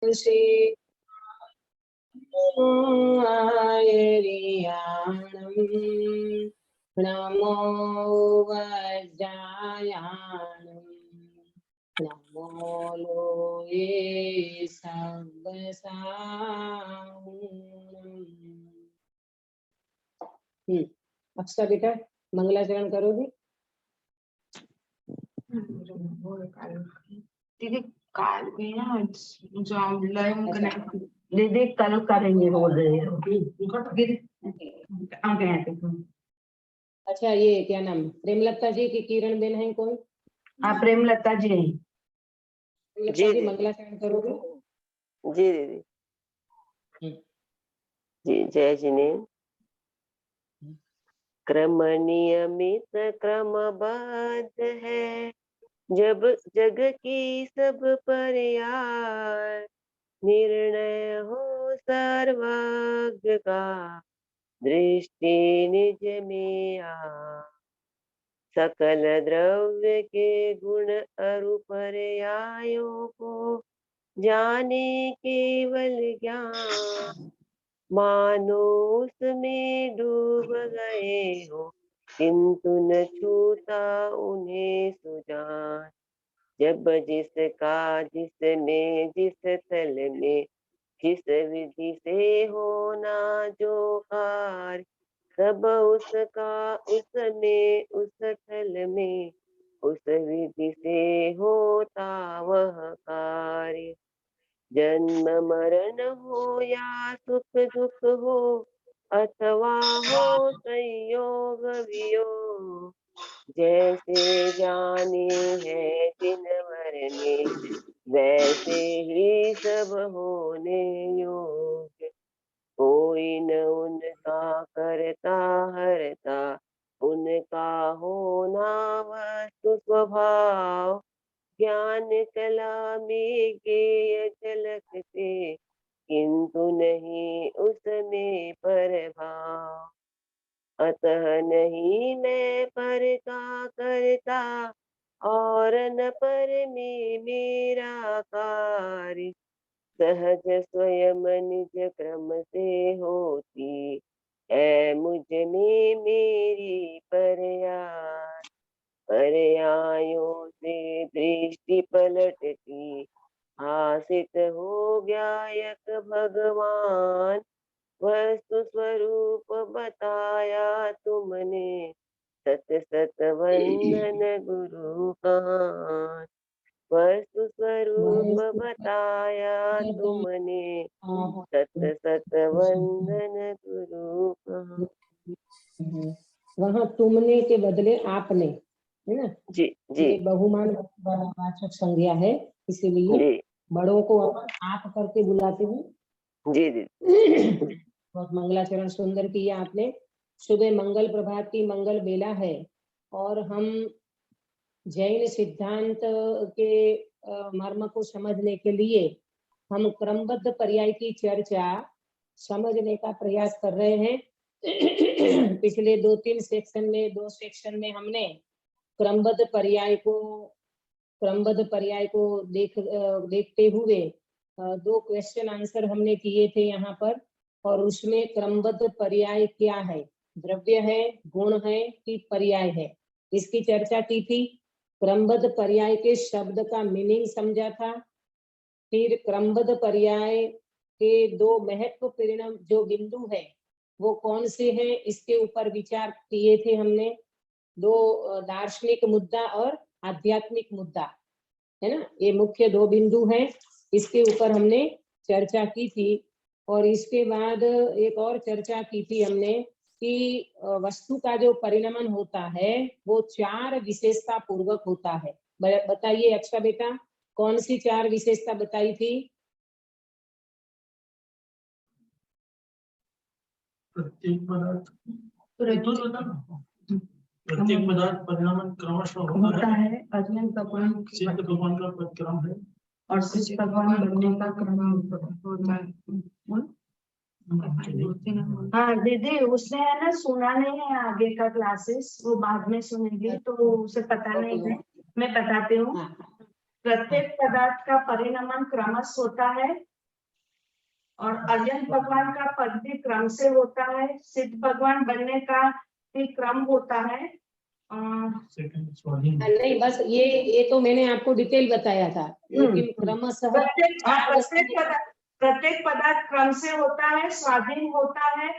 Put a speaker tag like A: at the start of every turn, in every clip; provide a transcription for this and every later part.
A: से नमो वज्रायाणं नमो लोये सव्यसाचिन्। अक्षता बेटा मंगलाचरण करोगे?
B: दीदी काल में ना जो ऑनलाइन कनेक्ट दीदी कल करेंगे बोल रहे हैं
A: अच्छा ये क्या नाम प्रेमलता जी की किरण बेन है कोई?
B: हाँ प्रेमलता जी हैं।
A: प्रेमलता जी मंगलाचरण करोगे?
C: जी दीदी जी जय जिने। क्रम नियमित क्रमबद्ध है जब जग की सब पर्याय निर्णय हो सर्वज्ञ का दृष्टि निज में आ सकल द्रव्य के गुण अरुपर्यायों को जाने केवल ज्ञान मानो उसमें डूब गए हो किंतु न छूता उन्हें सुजान। जब जिसका जिसमें जिस थल में जिस विधि से होना जो कार्य सब उसका उसमें उस थल में उस विधि से होता वह कार्य। जन्म मरण हो या सुख दुख हो अथवा हो संयोग वियोग जैसे जाने हैं जिनवर ने वैसे ही सब होने योग्य। कोई न उनका करता हरता उनका होना वस्तु स्वभाव ज्ञान कला में गेय झलकते किंतु नहीं उसमें प्रभाव। अतः नहीं मैं पर का करता और न पर में मेरा कार्य सहज स्वयं निज क्रम से होती है मुझ में मेरी पर्याय। पर्यायों से दृष्टि पलटती हासित हो गया एक भगवान वस्तु स्वरूप बताया तुमने सत सत वंदन गुरु कहान। वस्तु स्वरूप बताया तुमने सत सत वंदन गुरु कहान।
A: वहाँ तुमने के बदले आपने है ना
C: जी जी
A: ये बहुमान वाचक संज्ञा है इसीलिए
C: जी
A: बड़ों को आप करके बुलाते हैं।
C: जी जी
A: बहुत मंगलाचरण सुंदर किया आपने। सुबह मंगल प्रभात की मंगल बेला है और हम जैन सिद्धांत के मर्म को समझने के लिए हम क्रमबद्ध पर्याय की चर्चा समझने का प्रयास कर रहे हैं। पिछले दो सेक्शन में हमने क्रमबद्ध पर्याय को देखते हुए दो क्वेश्चन आंसर हमने किए थे यहाँ पर और उसमें क्रमबद्ध पर्याय क्या है, द्रव्य है, गुण है कि पर्याय है, इसकी चर्चा की थी। क्रमबद्ध पर्याय के शब्द का मीनिंग समझा था। फिर क्रमबद्ध पर्याय के दो महत्वपूर्ण जो बिंदु है वो कौन से हैं इसके ऊपर विचार किए थे हमने। दो दार्शनिक मुद्दा और आध्यात्मिक मुद्दा है ना, ये मुख्य दो बिंदु हैं, इसके ऊपर हमने चर्चा की थी। और इसके बाद एक और चर्चा की थी हमने कि वस्तु का जो परिणमन होता है वो चार विशेषता पूर्वक होता है। बताइए अक्षा बेटा कौन सी चार विशेषता बताई थी?
D: प्रत्येक पदार्थ परिणामन क्रमशः होता है।
B: अज्ञान भगवान
D: सिद्ध भगवान का क्रम है
B: और सिद्ध भगवान बनने का क्रम होता है। हाँ दीदी उसने है ना सुना नहीं है आगे का क्लासेस, वो बाद में सुनेंगे तो उसे पता नहीं है, मैं बताती हूँ। प्रत्येक पदार्थ का परिणमन क्रमश होता है और अर्यंत भगवान का पद भी क्रम से होता है, सिद्ध भगवान बनने का भी क्रम होता है।
D: सेकंड स्वाधीन।
A: नहीं, बस ये तो मैंने आपको डिटेल बताया था, लेकिन क्रमशः
B: प्रत्येक पदार्थ क्रम से होता है, स्वाधीन होता है,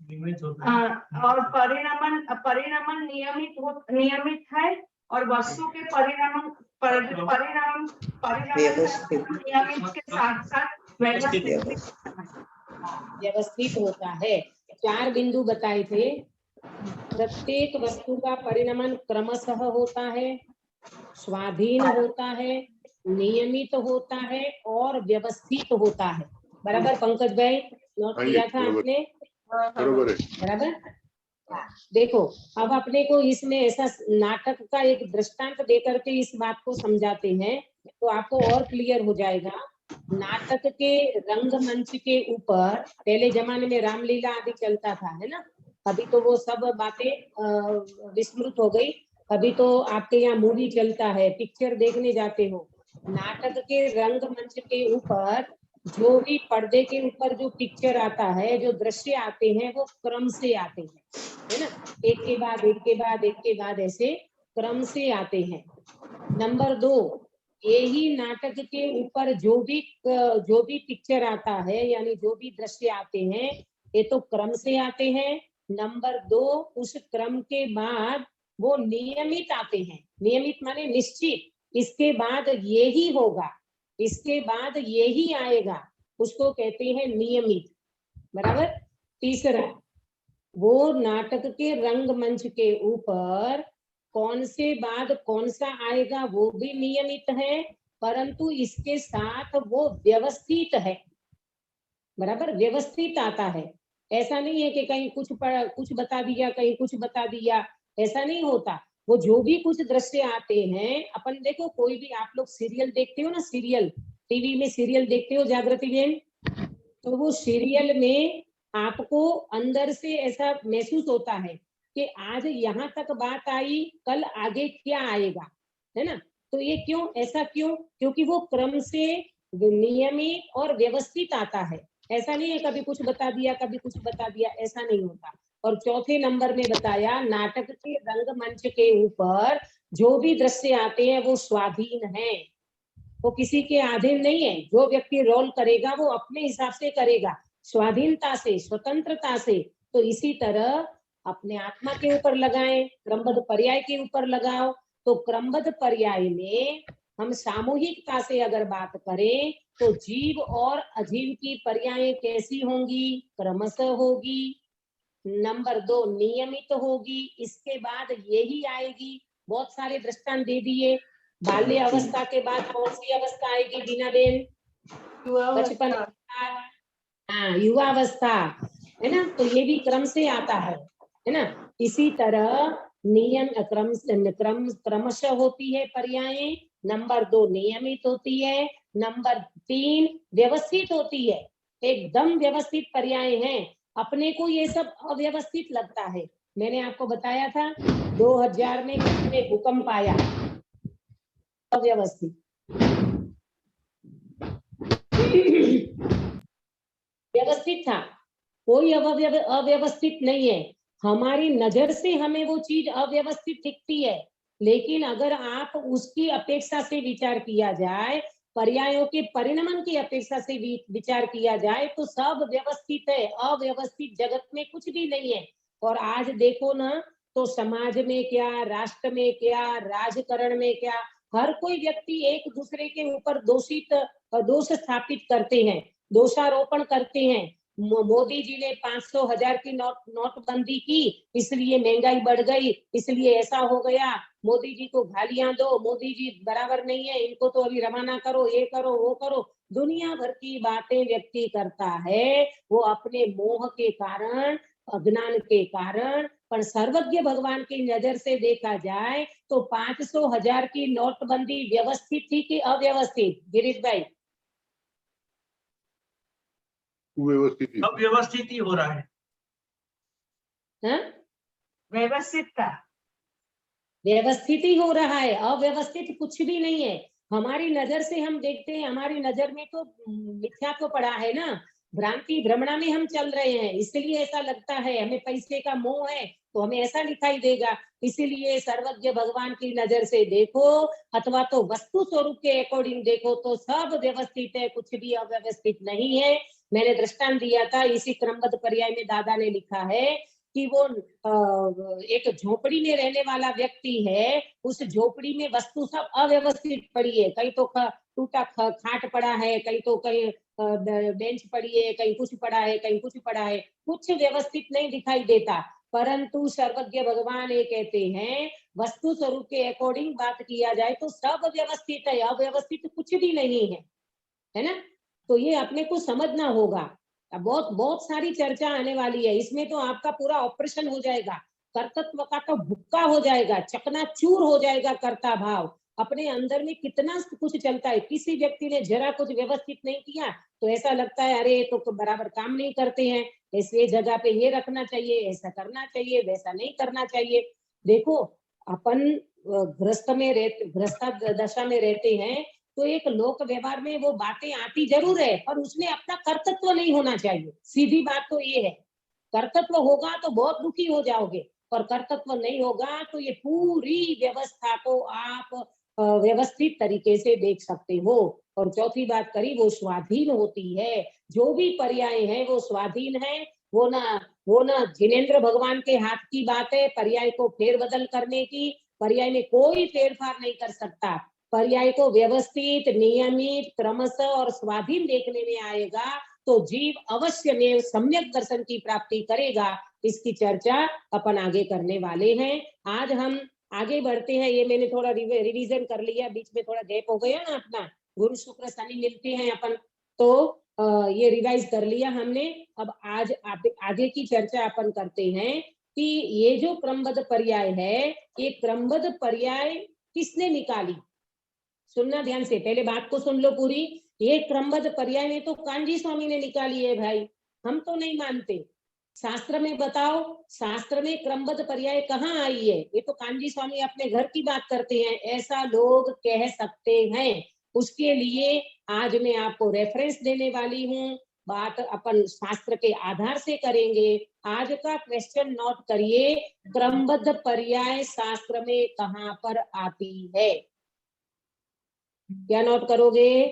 D: नियमित होता है।
B: और परिणमन नियमित है, और वस्तु के परिणाम नियमित के साथ साथ
A: व्यवस्थित होता है। 4 बिंदु बताए थे। प्रत्येक वस्तु का परिणमन क्रमशः होता है, स्वाधीन होता है, नियमित होता है और व्यवस्थित होता है। बराबर पंकज भाई, नोट किया था आपने?
E: बरोबर है।
A: बराबर। देखो, अब अपने को इसमें ऐसा नाटक का एक दृष्टांत देकर के इस बात को समझाते हैं तो आपको और क्लियर हो जाएगा। नाटक के रंगमंच के ऊपर पहले जमाने में रामलीला आदि चलता था, है ना? अभी तो वो सब बातें विस्मृत हो गई। अभी तो आपके यहाँ मूवी चलता है, पिक्चर देखने जाते हो। नाटक के रंगमंच के ऊपर जो भी पर्दे के ऊपर जो पिक्चर आता है, जो दृश्य आते हैं, वो क्रम से आते हैं, है ना? एक के बाद एक के बाद एक के बाद ऐसे क्रम से आते हैं। नंबर 2, यही नाटक के ऊपर जो भी पिक्चर आता है, यानी जो भी दृश्य आते हैं, ये तो क्रम से आते हैं। नंबर 2, उस क्रम के बाद वो नियमित आते हैं। नियमित माने निश्चित, इसके बाद यही होगा, इसके बाद यही आएगा, उसको कहते हैं नियमित। बराबर। तीसरा, वो नाटक के रंगमंच के ऊपर कौन से बाद कौन सा आएगा वो भी नियमित है, परंतु इसके साथ वो व्यवस्थित है। बराबर, व्यवस्थित आता है। ऐसा नहीं है कि कहीं कुछ बता दिया, कहीं कुछ बता दिया, ऐसा नहीं होता। वो जो भी कुछ दृश्य आते हैं, अपन देखो कोई भी, आप लोग सीरियल देखते हो ना, सीरियल टीवी में सीरियल देखते हो जागृति बेन, तो वो सीरियल में आपको अंदर से ऐसा महसूस होता है कि आज यहाँ तक बात आई, कल आगे क्या आएगा, है ना? तो ये क्यों, ऐसा क्यों? क्योंकि वो क्रम से नियमित और व्यवस्थित आता है। ऐसा नहीं है कभी कुछ बता दिया, कभी कुछ बता दिया, ऐसा नहीं होता। और चौथे नंबर में बताया, नाटक के रंगमंच के ऊपर जो भी दृश्य आते हैं वो स्वाधीन है, वो किसी के अधीन नहीं है। जो व्यक्ति रोल करेगा वो अपने हिसाब से करेगा, स्वाधीनता से, स्वतंत्रता से। तो इसी तरह अपने आत्मा के ऊपर लगाएं, क्रमबद्ध पर्याय के ऊपर लगाओ। तो क्रमबद्ध पर्याय में हम सामूहिकता से अगर बात करें तो जीव और अजीव की पर्याय कैसी होंगी? क्रमशः होगी। नंबर 2, नियमित होगी। इसके बाद यही आएगी। बहुत सारे दृष्टांत दे दिए। बाल्य अवस्था के बाद कौन सी अवस्था आएगी बीना बेन? बचपन, हाँ, युवा अवस्था, है ना? तो ये भी क्रम से आता है ना? इसी तरह नियम क्रमशः होती है पर्याय। नंबर 2 नियमित होती है। नंबर 3 व्यवस्थित होती है, एकदम व्यवस्थित पर्याय है। अपने को ये सब अव्यवस्थित लगता है। मैंने आपको बताया था 2000 में किसने भूकंप आया, अव्यवस्थित। व्यवस्थित था, कोई अव्यवस्थित नहीं है। हमारी नजर से हमें वो चीज अव्यवस्थित दिखती है, लेकिन अगर आप उसकी अपेक्षा से विचार किया जाए, पर्यायों के परिणमन की अपेक्षा से विचार किया जाए तो सब व्यवस्थित है। अव्यवस्थित जगत में कुछ भी नहीं है। और आज देखो ना, तो समाज में क्या, राष्ट्र में क्या, राजकरण में क्या, हर कोई व्यक्ति एक दूसरे के ऊपर दोष स्थापित करते हैं, दोषारोपण करते हैं। मोदी जी ने 500,000 की नोटबंदी की, इसलिए महंगाई बढ़ गई, इसलिए ऐसा हो गया, मोदी जी को गालियां दो, मोदी जी बराबर नहीं है, इनको तो अभी रवाना करो, ये करो, वो करो। दुनिया भर की बातें व्यक्ति करता है, वो अपने मोह के कारण, अज्ञान के कारण। पर सर्वज्ञ भगवान की नजर से देखा जाए तो 500,000 की नोटबंदी व्यवस्थित थी कि अव्यवस्थित? गिरीश भाई,
D: व्यवस्थित ही हो रहा है।
B: व्यवस्थित था,
A: व्यवस्थित ही हो रहा है, अव्यवस्थित कुछ भी नहीं है। हमारी नजर से हम देखते हैं, हमारी नजर में तो मिथ्या को पड़ा है ना, भ्रांति भ्रमणा में हम चल रहे हैं, इसलिए ऐसा लगता है। हमें पैसे का मोह है तो हमें ऐसा दिखाई देगा। इसीलिए सर्वज्ञ भगवान की नजर से देखो अथवा तो वस्तु स्वरूप के अकॉर्डिंग देखो तो सब व्यवस्थित है, कुछ भी अव्यवस्थित नहीं है। मैंने दृष्टांत दिया था, इसी क्रमबद्ध पर्याय में दादा ने लिखा है कि वो एक झोपड़ी में रहने वाला व्यक्ति है, उस झोपड़ी में वस्तु सब अव्यवस्थित पड़ी है। कहीं तो टूटा खाट पड़ा है, कहीं तो कहीं बेंच पड़ी है, कहीं कुछ पड़ा है, कहीं कुछ पड़ा है, कुछ व्यवस्थित नहीं दिखाई देता। परंतु सर्वज्ञ भगवान ये कहते हैं वस्तु स्वरूप के अकॉर्डिंग बात किया जाए तो सब व्यवस्थित है, अव्यवस्थित कुछ भी नहीं है ना। तो ये अपने को समझना होगा। बहुत बहुत सारी चर्चा आने वाली है, इसमें तो आपका पूरा ऑपरेशन हो जाएगा, कर्तृत्व का तो भुक्का हो जाएगा, चकनाचूर हो जाएगा कर्ता भाव। अपने अंदर में कितना कुछ चलता है, किसी व्यक्ति ने जरा कुछ व्यवस्थित नहीं किया तो ऐसा लगता है अरे तो बराबर काम नहीं करते हैं, ऐसे जगह पे ये रखना चाहिए, ऐसा करना चाहिए, वैसा नहीं करना चाहिए। देखो अपन गृहस्थ में रहते, गृहस्थ दशा में रहते हैं तो एक लोक व्यवहार में वो बातें आती जरूर है, पर उसमें अपना कर्तृत्व नहीं होना चाहिए। सीधी बात तो ये है, कर्तृत्व होगा तो बहुत दुखी हो जाओगे, और कर्तृत्व नहीं होगा तो ये पूरी व्यवस्था को आप व्यवस्थित तरीके से देख सकते हो। और चौथी बात करी वो स्वाधीन होती है, जो भी पर्याय है वो स्वाधीन है। वो ना जिनेंद्र भगवान के हाथ की बात है पर्याय को फेरबदल करने की। पर्याय में कोई फेरफार नहीं कर सकता। पर्याय को व्यवस्थित, नियमित, क्रमशः और स्वाधीन देखने में आएगा तो जीव अवश्य में सम्यक दर्शन की प्राप्ति करेगा। इसकी चर्चा अपन आगे करने वाले हैं। आज हम आगे बढ़ते हैं। ये मैंने थोड़ा रिवीजन कर लिया, बीच में थोड़ा गैप हो गया ना अपना, गुरु शुक्र शनि मिलते हैं अपन, तो ये रिवाइज कर लिया हमने। अब आज आगे की चर्चा अपन करते हैं कि ये जो क्रमबद्ध पर्याय है, ये क्रमबद्ध पर्याय किसने निकाली। सुनना ध्यान से, पहले बात को सुन लो पूरी। ये क्रमबद्ध पर्याय ने तो कांजी स्वामी ने निकाली है भाई, हम तो नहीं मानते। शास्त्र में बताओ, शास्त्र में क्रमबद्ध पर्याय कहाँ आई है? ये तो कांजी स्वामी अपने घर की बात करते हैं, ऐसा लोग कह सकते हैं। उसके लिए आज मैं आपको रेफरेंस देने वाली हूँ। बात अपन शास्त्र के आधार से करेंगे। आज का क्वेश्चन नोट करिए, क्रमबद्ध पर्याय शास्त्र में कहाँ पर आती है? क्या नोट करोगे?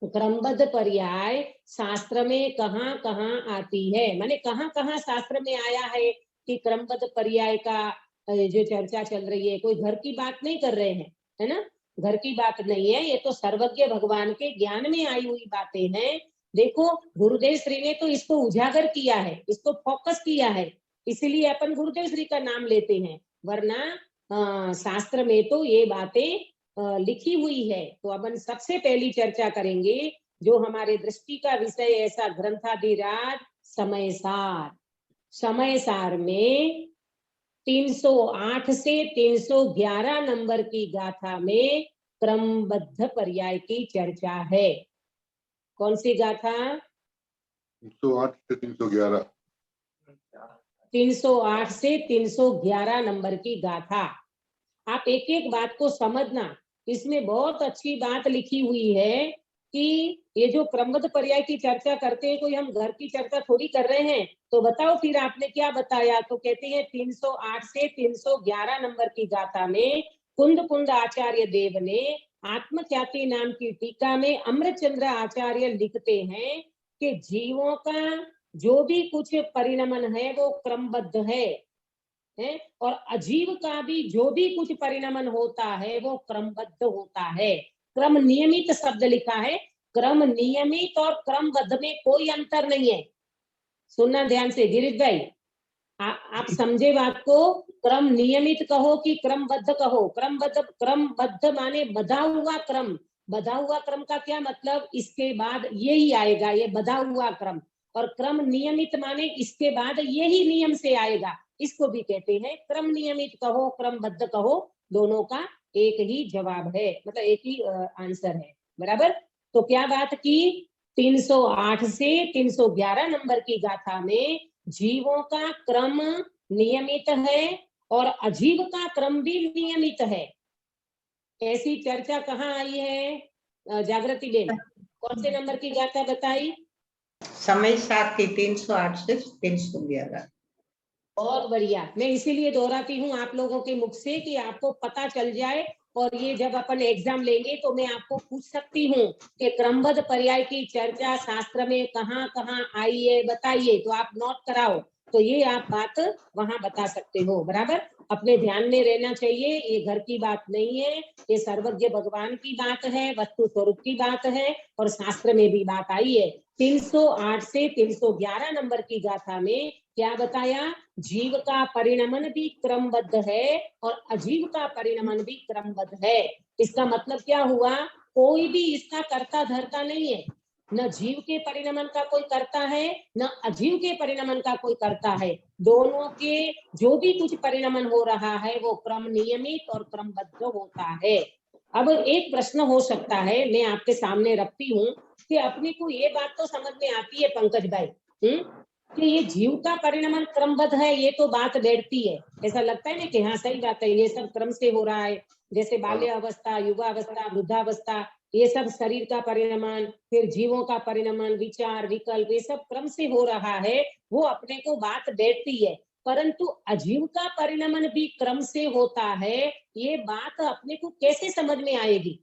A: क्रमबद्ध पर्याय शास्त्र में कहाँ कहाँ आती है, माने कहाँ कहाँ शास्त्र में आया है कि क्रमबद्ध पर्याय का जो चर्चा चल रही है। कोई घर की बात नहीं कर रहे हैं, है ना, घर की बात नहीं है, ये तो सर्वज्ञ भगवान के ज्ञान में आई हुई बातें हैं। देखो गुरुदेव श्री ने तो इसको उजागर किया है, इसको फोकस किया है, इसलिए अपन गुरुदेव श्री का नाम लेते हैं, वरना शास्त्र में तो ये बातें लिखी हुई है। तो अपन सबसे पहली चर्चा करेंगे जो हमारे दृष्टि का विषय ऐसा ग्रंथाधिराज समय सार। समय सार में 308 से 311 नंबर की गाथा में क्रमबद्ध पर्याय की चर्चा है। कौन सी गाथा?
E: 308 से 311।
A: 308 से 311 नंबर की गाथा। आप एक एक बात को समझना, इसमें बहुत अच्छी बात लिखी हुई है कि ये जो क्रमबद्ध पर्याय की चर्चा करते हैं, कोई हम घर की चर्चा थोड़ी कर रहे हैं। तो बताओ फिर आपने क्या बताया? तो कहते हैं 308 से 311 नंबर की गाथा में कुंद आचार्य देव ने आत्मख्याति नाम की टीका में अमृतचंद्र आचार्य लिखते हैं कि जीवों का जो भी कुछ परिणमन है वो क्रमबद्ध है, और अजीव का भी जो भी कुछ परिणमन होता है वो क्रमबद्ध होता है। क्रम नियमित शब्द लिखा है, क्रम नियमित और क्रमबद्ध में कोई अंतर नहीं है। सुनना ध्यान से गिरीश भाई, आप समझे बात को? क्रम नियमित कहो कि क्रमबद्ध कहो? क्रमबद्ध माने बधा हुआ क्रम। बधा हुआ क्रम का क्या मतलब? इसके बाद यही आएगा, ये बधा हुआ क्रम। और क्रम नियमित माने इसके बाद यही नियम से आएगा, इसको भी कहते हैं क्रम नियमित कहो, क्रमबद्ध कहो, दोनों का एक ही जवाब है, मतलब एक ही आंसर है, बराबर। तो क्या बात की? 308 से 311 नंबर की गाथा में जीवों का क्रम नियमित है और अजीव का क्रम भी नियमित है। ऐसी चर्चा कहाँ आई है जागृति बेन? कौन से नंबर की गाथा बताई?
F: समय साथी 308 से 311।
A: बहुत बढ़िया। मैं इसीलिए दोहराती हूँ आप लोगों के मुख से कि आपको पता चल जाए, और ये जब अपन एग्जाम लेंगे तो मैं आपको पूछ सकती हूँ कि क्रमबद्ध पर्याय की चर्चा शास्त्र में कहाँ कहाँ आई है, बताइए, तो आप नोट कराओ, तो ये आप बात वहां बता सकते हो। बराबर, अपने ध्यान में रहना चाहिए, ये घर की बात नहीं है, ये सर्वज्ञ भगवान की बात है, वस्तु स्वरूप की बात है, और शास्त्र में भी बात आई है। 308 से 311 नंबर की गाथा में क्या बताया? जीव का परिणमन भी क्रमबद्ध है और अजीव का परिणमन भी क्रमबद्ध है। इसका मतलब क्या हुआ? कोई भी इसका कर्ता धर्ता नहीं है, न जीव के परिणमन का कोई करता है, न अजीव के परिणमन का कोई करता है। दोनों के जो भी कुछ परिणमन हो रहा है वो क्रम नियमित और क्रमबद्ध होता है। अब एक प्रश्न हो सकता है, मैं आपके सामने रखती हूँ कि अपने को ये बात तो समझ में आती है पंकज भाई, कि ये जीव का परिणमन क्रमबद्ध है, ये तो बात बैठती है, ऐसा लगता है ना कि हाँ सही बात है, ये सब क्रम से हो रहा है। जैसे बाल्य अवस्था, युवावस्था, वृद्धावस्था, ये सब शरीर का परिणमन, फिर जीवों का परिणमन, विचार, विकल्प, ये सब क्रम से हो रहा है, वो अपने को बात बैठती है। परंतु अजीव का परिणमन भी क्रम से होता है, ये बात अपने को कैसे समझ में आएगी?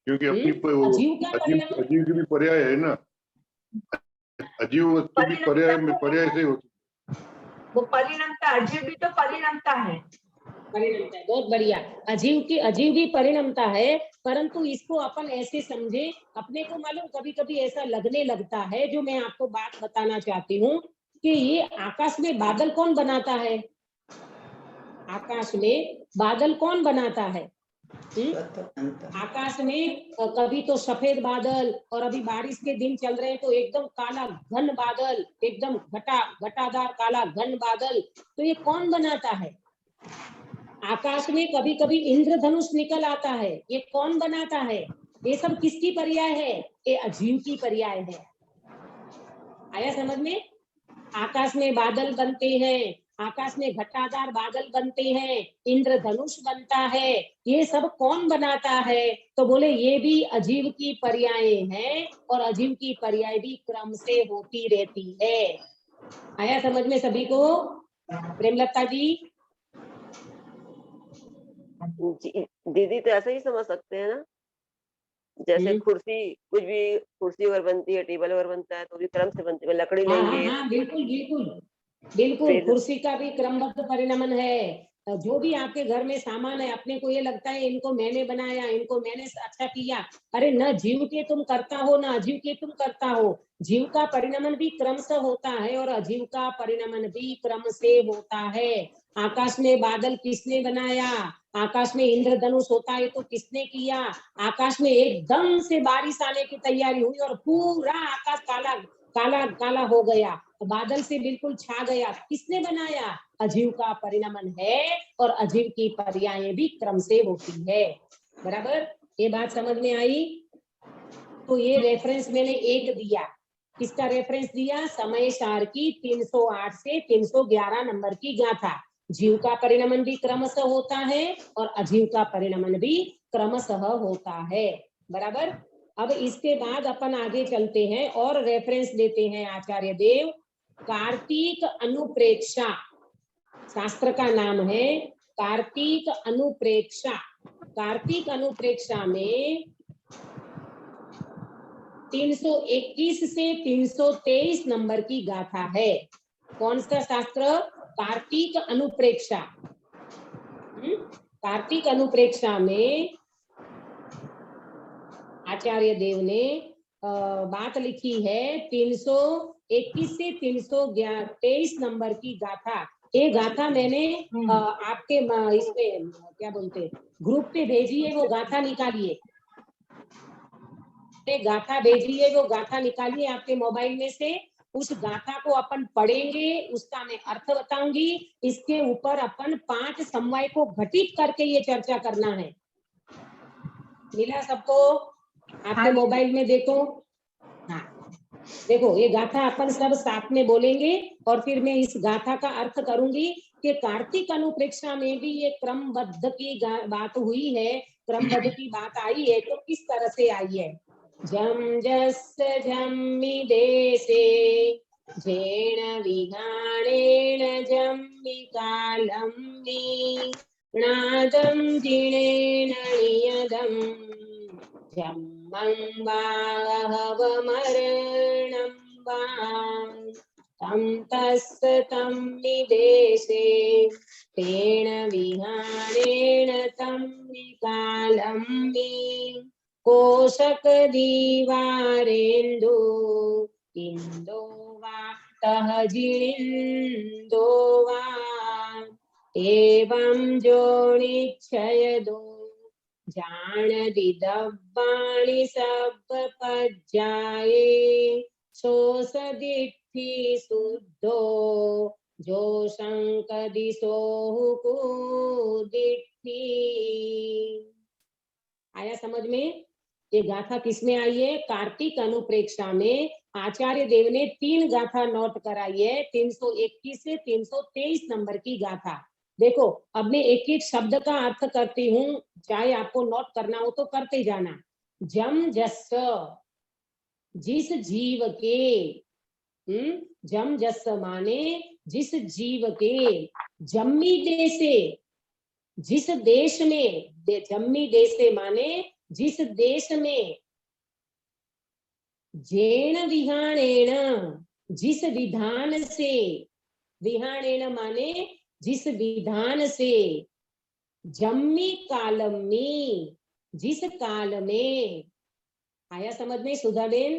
E: क्योंकि अपनी
A: अजीव का परिणमन,
E: अजीव की भी पर्याय है ना, अजीव वस्तु भी पर्याय में पर्याय से होती,
B: वो परिणमता, अजीव भी तो परिणमता है।
A: परिणमता है, बहुत बढ़िया। अजीव भी परिणमता है, परंतु इसको अपन ऐसे समझे, अपने को मालूम कभी कभी ऐसा लगने लगता है, जो मैं आपको बात बताना चाहती हूँ कि ये आकाश में बादल कौन बनाता है? आकाश में बादल कौन बनाता है? आकाश में कभी तो सफेद बादल, और अभी बारिश के दिन चल रहे हैं तो एकदम काला घन बादल, एकदम घटादार काला घन बादल, तो ये कौन बनाता है? आकाश में कभी कभी इंद्रधनुष निकल आता है, ये कौन बनाता है? ये सब किसकी पर्याय है? ये अजीव की पर्याय है। आया समझ में? आकाश में बादल बनते हैं, आकाश में घटादार बादल बनते हैं, इंद्रधनुष बनता है, ये सब कौन बनाता है? तो बोले ये भी अजीव की पर्याय हैं, और अजीव की पर्याय भी क्रम से होती रहती है। आया समझ में सभी को? प्रेमलता जी?
C: दीदी तो ऐसा ही समझ सकते हैं ना, जैसे कुर्सी, कुछ भी कुर्सी अगर बनती है, टेबल अगर बनता है तो भी क्रम से बनती है, लकड़ी लेंगे।
A: हाँ, बिल्कुल बिल्कुल बिल्कुल, कुर्सी का भी क्रमबद्ध परिणमन है। जो भी आपके घर में सामान है, अपने को ये लगता है इनको मैंने बनाया, इनको मैंने अच्छा किया, अरे न जीव के तुम करता हो, न अजीव के तुम करता हो। जीव का परिणमन भी क्रम से होता है और अजीव का परिणमन भी क्रम से होता है। आकाश में बादल किसने बनाया? आकाश में इंद्रधनुष होता है तो किसने किया? आकाश में एकदम से बारिश आने की तैयारी हुई और पूरा आकाश काला काला काला हो गया, तो बादल से बिल्कुल छा गया, किसने बनाया? अजीव का परिणमन है, और अजीव की पर्याय भी क्रम से होती है। बराबर, ये बात समझ में आई? तो ये रेफरेंस मैंने एक दिया, किसका रेफरेंस दिया? समय सार की 308 से 311 नंबर की गाथा। जीव का परिणमन भी क्रमशः होता है और अजीव का परिणमन भी क्रमशः होता है। बराबर। अब इसके बाद अपन आगे चलते हैं और रेफरेंस देते हैं आचार्य देव। कार्तिक अनुप्रेक्षा, शास्त्र का नाम है कार्तिक अनुप्रेक्षा। कार्तिक अनुप्रेक्षा में 321 से 323 नंबर की गाथा है। कौन सा शास्त्र? कार्तिक अनुप्रेक्षा। कार्तिक अनुप्रेक्षा में आचार्य देव ने बात लिखी है 321 से 323 नंबर की गाथा। ये गाथा मैंने आपके इसमें क्या बोलते ग्रुप पे भेजी है, वो गाथा निकालिए, गाथा भेजी है, वो गाथा निकालिए आपके मोबाइल में से। उस गाथा को अपन पढ़ेंगे, उसका मैं अर्थ बताऊंगी, इसके ऊपर अपन 5 समवाय को घटित करके ये चर्चा करना है। मिला सबको? आपके मोबाइल में देखो। हाँ देखो, ये गाथा अपन सब साथ में बोलेंगे और फिर मैं इस गाथा का अर्थ करूंगी कि कार्तिक अनुप्रेक्षा में भी ये क्रमबद्ध की बात हुई है, क्रमबद्ध की बात आई है, तो किस तरह से आई है। जम जस्य जम्मि देशे जेण विहाणेन जम्मि कालं नादं जिणेन नियदं जम्मं वाहवमरणं वा तं तस्य तं विदेशे तेन विहाणेन तं विकालं कोशक दीवारेन्दु इंदो वा तहजिन्दो वा एवं जोनिच्छयदो जान दिदब्बाणि सब पज्जाये सोसदित्थि शुद्धो जो शंकदिशो कुदित्थि। आया समझ में? ये गाथा किसमें आई है? कार्तिक अनुप्रेक्षा में आचार्य देव ने 3 गाथा नोट कराई है, 321 से 323 नंबर की गाथा। देखो अब मैं एक एक शब्द का अर्थ करती हूँ, चाहे आपको नोट करना हो तो करते जाना। जम जस, जिस जीव के, जम जस माने जिस जीव के, जम्मी देशे, जिस देश में, जम्मी देशे माने जिस देश में, जेण विहाणेन, जिस विधान से, विहाणेन माने जिस विधान से, जम्मी कालमी, जिस काल में। आया समझ में सुधाबेन?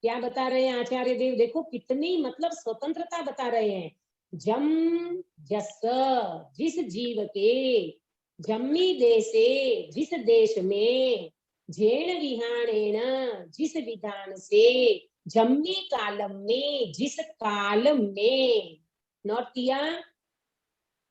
A: क्या बता रहे हैं आचार्य देव? देखो कितनी मतलब स्वतंत्रता बता रहे हैं। जम जस, जिस जीव के, जम्मी देशे, जिस देश में, जेण विहाणेन, जिस विधान से, जम्मी कालम में, जिस काल में। नोट किया?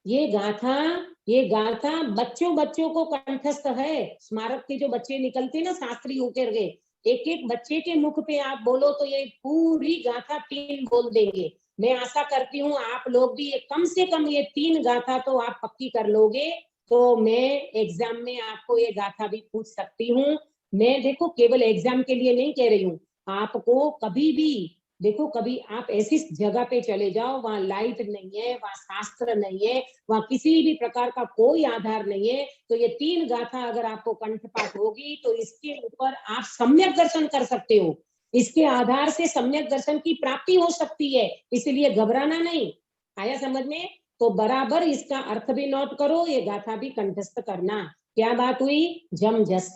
A: ये गाथा बच्चों को कंठस्थ है। स्मारक के जो बच्चे निकलते ना शास्त्री होकर गए, एक एक बच्चे के मुख पे आप बोलो तो ये पूरी गाथा 3 बोल देंगे। मैं आशा करती हूँ आप लोग भी कम से कम ये 3 गाथा तो आप पक्की कर लोगे, तो मैं एग्जाम में आपको ये गाथा भी पूछ सकती हूँ। मैं देखो केवल एग्जाम के लिए नहीं कह रही हूँ, आपको कभी भी देखो, कभी आप ऐसी जगह पे चले जाओ वहां लाइट नहीं है, वहां शास्त्र नहीं है, वहां किसी भी प्रकार का कोई आधार नहीं है, तो ये 3 गाथा अगर आपको कंठपाठ होगी तो इसके ऊपर आप सम्यक दर्शन कर सकते हो। इसके आधार से सम्यक दर्शन की प्राप्ति हो सकती है, इसलिए घबराना नहीं। आया समझ में? तो बराबर इसका अर्थ भी नोट करो, ये गाथा भी कंठस्थ करना। क्या बात हुई? जम जस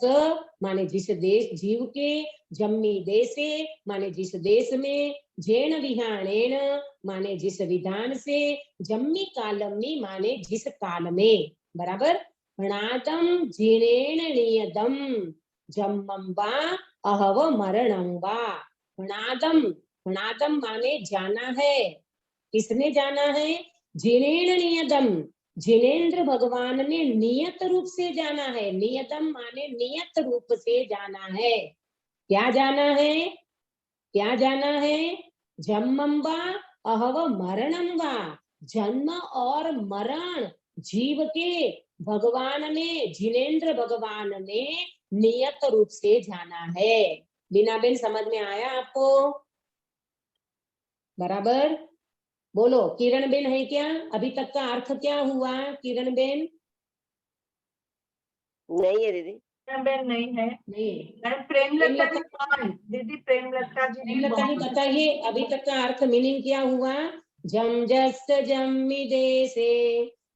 A: माने जिस देश जीव के, जम्मी देशे माने जिस देश में, जेण विहाणेन माने जिस विधान से, जम्मी कालमी माने जिस काल में। बराबर? णादम जिणेन नियदम जम्मं वा अहव मरणं वा। णादम माने जाना है। किसने जाना है? जिणेन नियदम, जिनेन्द्र भगवान ने नियत रूप से जाना है। नियतम माने नियत रूप से जाना है। क्या जाना है? क्या जाना है? जन्मं वा अहव मरणं वा, जन्म और मरण जीव के भगवान ने, जिनेन्द्र भगवान ने नियत रूप से जाना है। बीना बेन समझ में आया आपको? बराबर? बोलो किरण बेन है क्या? अभी तक का अर्थ क्या हुआ किरण बेन?
C: नहीं है दीदी।
B: बेन नहीं है।
A: नहीं,
B: प्रेमलता जी कौन? दीदी प्रेमलता जी
A: प्रेमलता जी बताइए अभी तक का अर्थ मीनिंग क्या हुआ? जम जस जम्मि देशे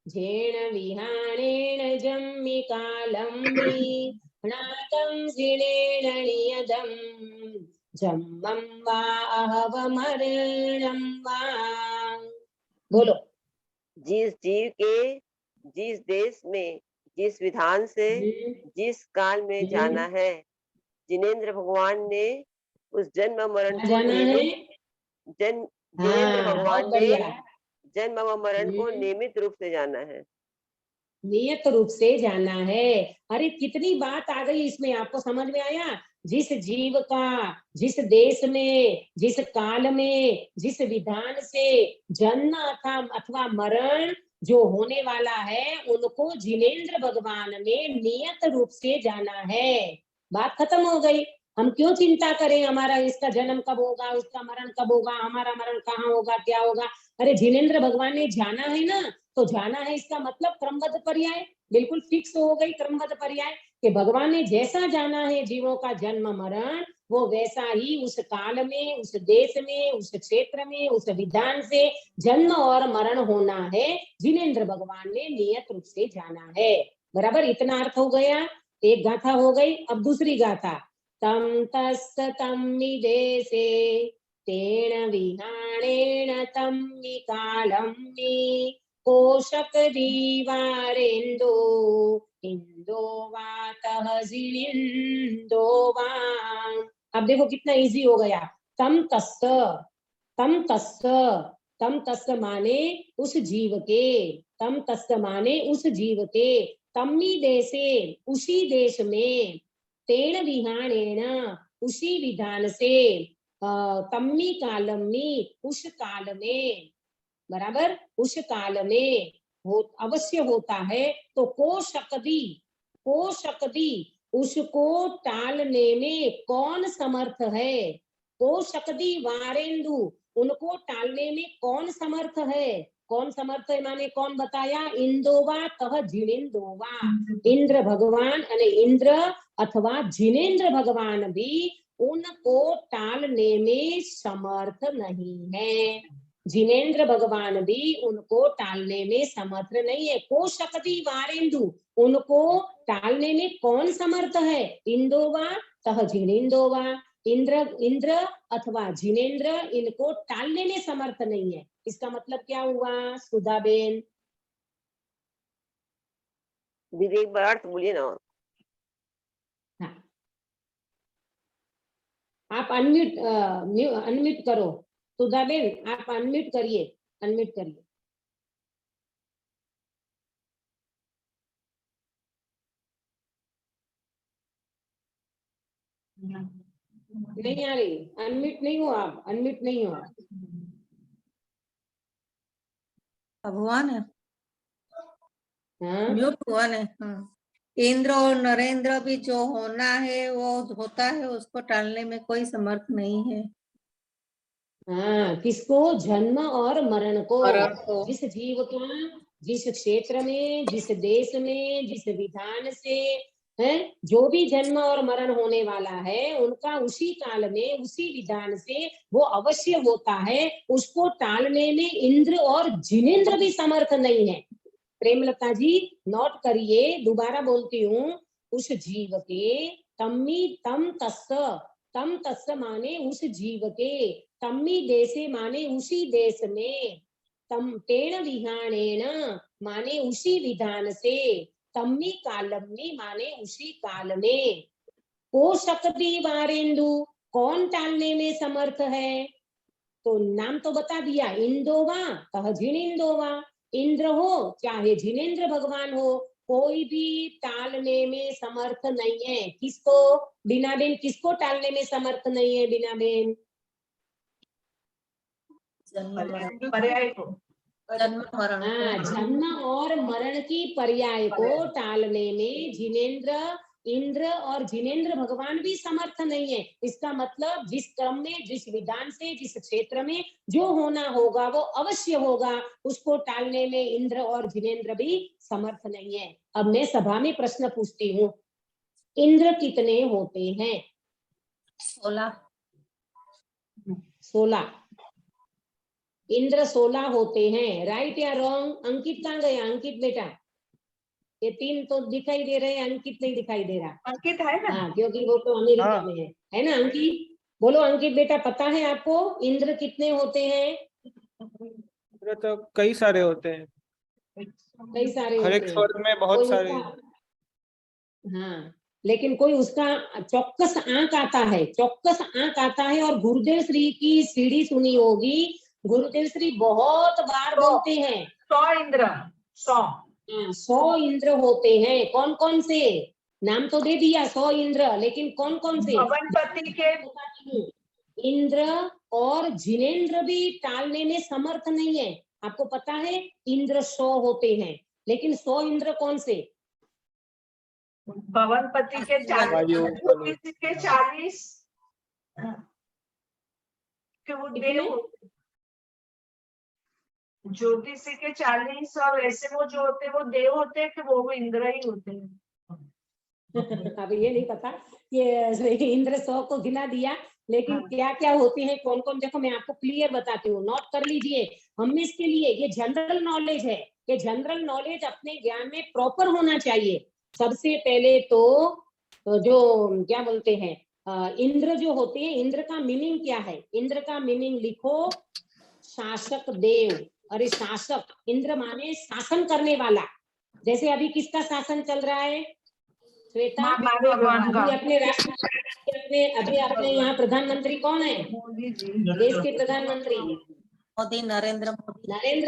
A: जेण विहाणेन जम्मि कालम्मि नातं जिणेन नियदं जम्मं वा अहव मरणं वा। बोलो।
C: जिस जीव के, जिस देश में, जिस विधान से, जिस काल में जाना है, जिनेन्द्र भगवान ने उस जन्म मरण को नियमित, जिनेन्द्र भगवान ने जन्म व मरण को नियमित रूप से जाना है।
A: नियत रूप से जाना है। अरे कितनी बात आ गई इसमें, आपको समझ में आया? जिस जीव का, जिस देश में, जिस काल में, जिस विधान से जन्म अथवा मरण जो होने वाला है, उनको जिनेन्द्र भगवान ने नियत रूप से जाना है। बात खत्म हो गई। हम क्यों चिंता करें हमारा इसका जन्म कब होगा, उसका मरण कब होगा, हमारा मरण कहाँ होगा, क्या होगा। अरे जिनेंद्र भगवान ने जाना है ना, तो जाना है इसका मतलब क्रमबद्ध पर्याय, बिल्कुल फिक्स हो गई क्रमबद्ध पर्याय कि भगवान ने जैसा जाना है जीवों का जन्म मरण, वो वैसा ही उस काल में, उस देश में, उस क्षेत्र में, उस विधान से जन्म और मरण होना है। जिनेंद्र भगवान ने नियत रूप से जाना है। बराबर, इतना अर्थ हो गया। एक गाथा हो गई। अब दूसरी गाथा। तम तस् तम्मि देशे तेन विहाणेन तम्मि कालम्मि कोशक दीवारेन्दो इंदो वा तहजिलिंदो वा। अब देखो कितना इजी हो गया। तम तस्त, तम तस्त, तम तस्त माने उस जीव के, तम तस्त माने उस जीव के, तम्मी देशे उसी देश में, तेन विहाणेन उसी विधान से, तम्मी कालम्मी उस काल में, बराबर उस काल में हो अवश्य होता है। तो को शकदी उसको टालने में कौन समर्थ है। को शकदी वारेंदु उनको टालने में कौन समर्थ है। कौन समर्थ है माने कौन बताया। इंदोवा तह जिनेंदोवा, इंद्र भगवान अने इंद्र अथवा जिनेंद्र भगवान भी उनको टालने में समर्थ नहीं है। जिनेंद्र भगवान भी उनको टालने में समर्थ नहीं है। को शकदी वारेंदु उनको टालने में कौन समर्थ है। इंदोवा तह जिनेंदोवा, इंद्र अथवा जिनेंद्र इनको टालने में समर्थ नहीं है। इसका मतलब क्या हुआ सुधाबेन।
C: दीदी एक बार अर्थ बोलिए ना।
A: हाँ, आप अनम्यूट करो सुधाबेन, आप अनम्यूट करिए, अनम्यूट करिए। नहीं आ रही, अनम्यूट नहीं हो आप, अनम्यूट नहीं हो।
F: भगवान है,
A: हाँ
F: म्यूट हुआ नहीं। हाँ। इंद्र और नरेंद्र भी जो होना है वो होता है, उसको टालने में कोई समर्थ नहीं है।
A: हाँ, किसको। जन्म और मरण को।
F: मरण को।
A: जिस जीव का जिस क्षेत्र में, जिस देश में, जिस विधान से है जो भी जन्म और मरण होने वाला है, उनका उसी काल में उसी विधान से वो अवश्य होता है। उसको टालने में इंद्र और जिनेंद्र भी समर्थ नहीं है। प्रेमलता जी नोट करिए, दोबारा बोलती हूँ। उस जीव के तम तस् माने उस जीव के, तम्मी देशे माने उसी देश में, तम तेन विहाणेन माने उसी विधान से, तम्मी कालम्मी माने उसी काल में, को शकदी वारेंदु कौन टालने में समर्थ है। तो नाम तो बता दिया, इंदोवा तह जिनेंदोवा, इंद्र हो चाहे जिनेंद्र भगवान हो, कोई भी टालने में समर्थ नहीं है। किसको बीना बेन, किसको टालने में समर्थ नहीं है बीना बेन।
B: पर्याय को।
F: जन्म मरण
A: हाँ, जन्म और मरण की पर्याय को टालने में जिनेंद्र, इंद्र और जिनेंद्र भगवान भी समर्थ नहीं है। इसका मतलब जिस क्रम में, जिस विधान से, जिस क्षेत्र में जो होना होगा वो अवश्य होगा, उसको टालने में इंद्र और जिनेंद्र भी समर्थ नहीं है। अब मैं सभा में प्रश्न पूछती हूँ, इंद्र कितने होते हैं।
F: 16।
A: 16। इंद्र 16 होते हैं, राइट या रॉन्ग। अंकित कहाँ गया, अंकित बेटा। ये 3 तो दिखाई दे रहे हैं, अंकित नहीं दिखाई दे रहा।
B: अंकित है ना।
A: हाँ, क्योंकि वो तो अमेरिका में है ना। अंकित बोलो, अंकित बेटा पता है आपको इंद्र कितने होते हैं।
G: इंद्र तो कई सारे होते हैं,
A: कई सारे
G: हर
A: होते
G: एक
A: हैं।
G: स्वर्ग में
A: कोई
G: बहुत सारे।
A: उसका, हाँ, लेकिन कोई उसका चौक्कस आंक आता है, चौक्कस आंक आता है। और गुरुदेव श्री की सीढ़ी सुनी होगी, गुरुदेव श्री बहुत बार बोलते हैं
B: 100 इंद्र, 100।
A: 100 इंद्र होते हैं। कौन कौन से, नाम तो दे दिया 100 इंद्र, लेकिन कौन कौन से।
B: पवनपति के।
A: इंद्र और जिनेंद्र भी टालने में समर्थ नहीं है। आपको पता है इंद्र 100 होते हैं, लेकिन 100 इंद्र कौन से।
B: भवनपति के 40
G: वायु
B: ज्योतिषी के 40 कि वो देव होते हैं। ज्योतिषी के 40 और ऐसे वो जो होते हैं वो देव होते हैं कि वो इंद्र ही होते हैं।
A: अब ये नहीं पता कि इंद्र 100 को गिना दिया, लेकिन क्या क्या होते हैं, कौन कौन, देखो मैं आपको क्लियर बताती हूँ, नोट कर लीजिए। हमने इसके लिए, ये जनरल नॉलेज है, ये जनरल नॉलेज अपने ज्ञान में प्रॉपर होना चाहिए। सबसे पहले तो जो क्या बोलते हैं, इंद्र जो होते हैं, इंद्र का मीनिंग क्या है? इंद्र का मीनिंग लिखो, शासक देव। अरे शासक, इंद्र माने शासन करने वाला। जैसे अभी किसका शासन चल रहा है श्वेता?
B: भगवान का।
A: अभी अपने राष्ट्र, अभी अपने यहाँ प्रधानमंत्री कौन है?
B: मोदी जी।
A: देश के प्रधानमंत्री
F: मोदी, नरेंद्र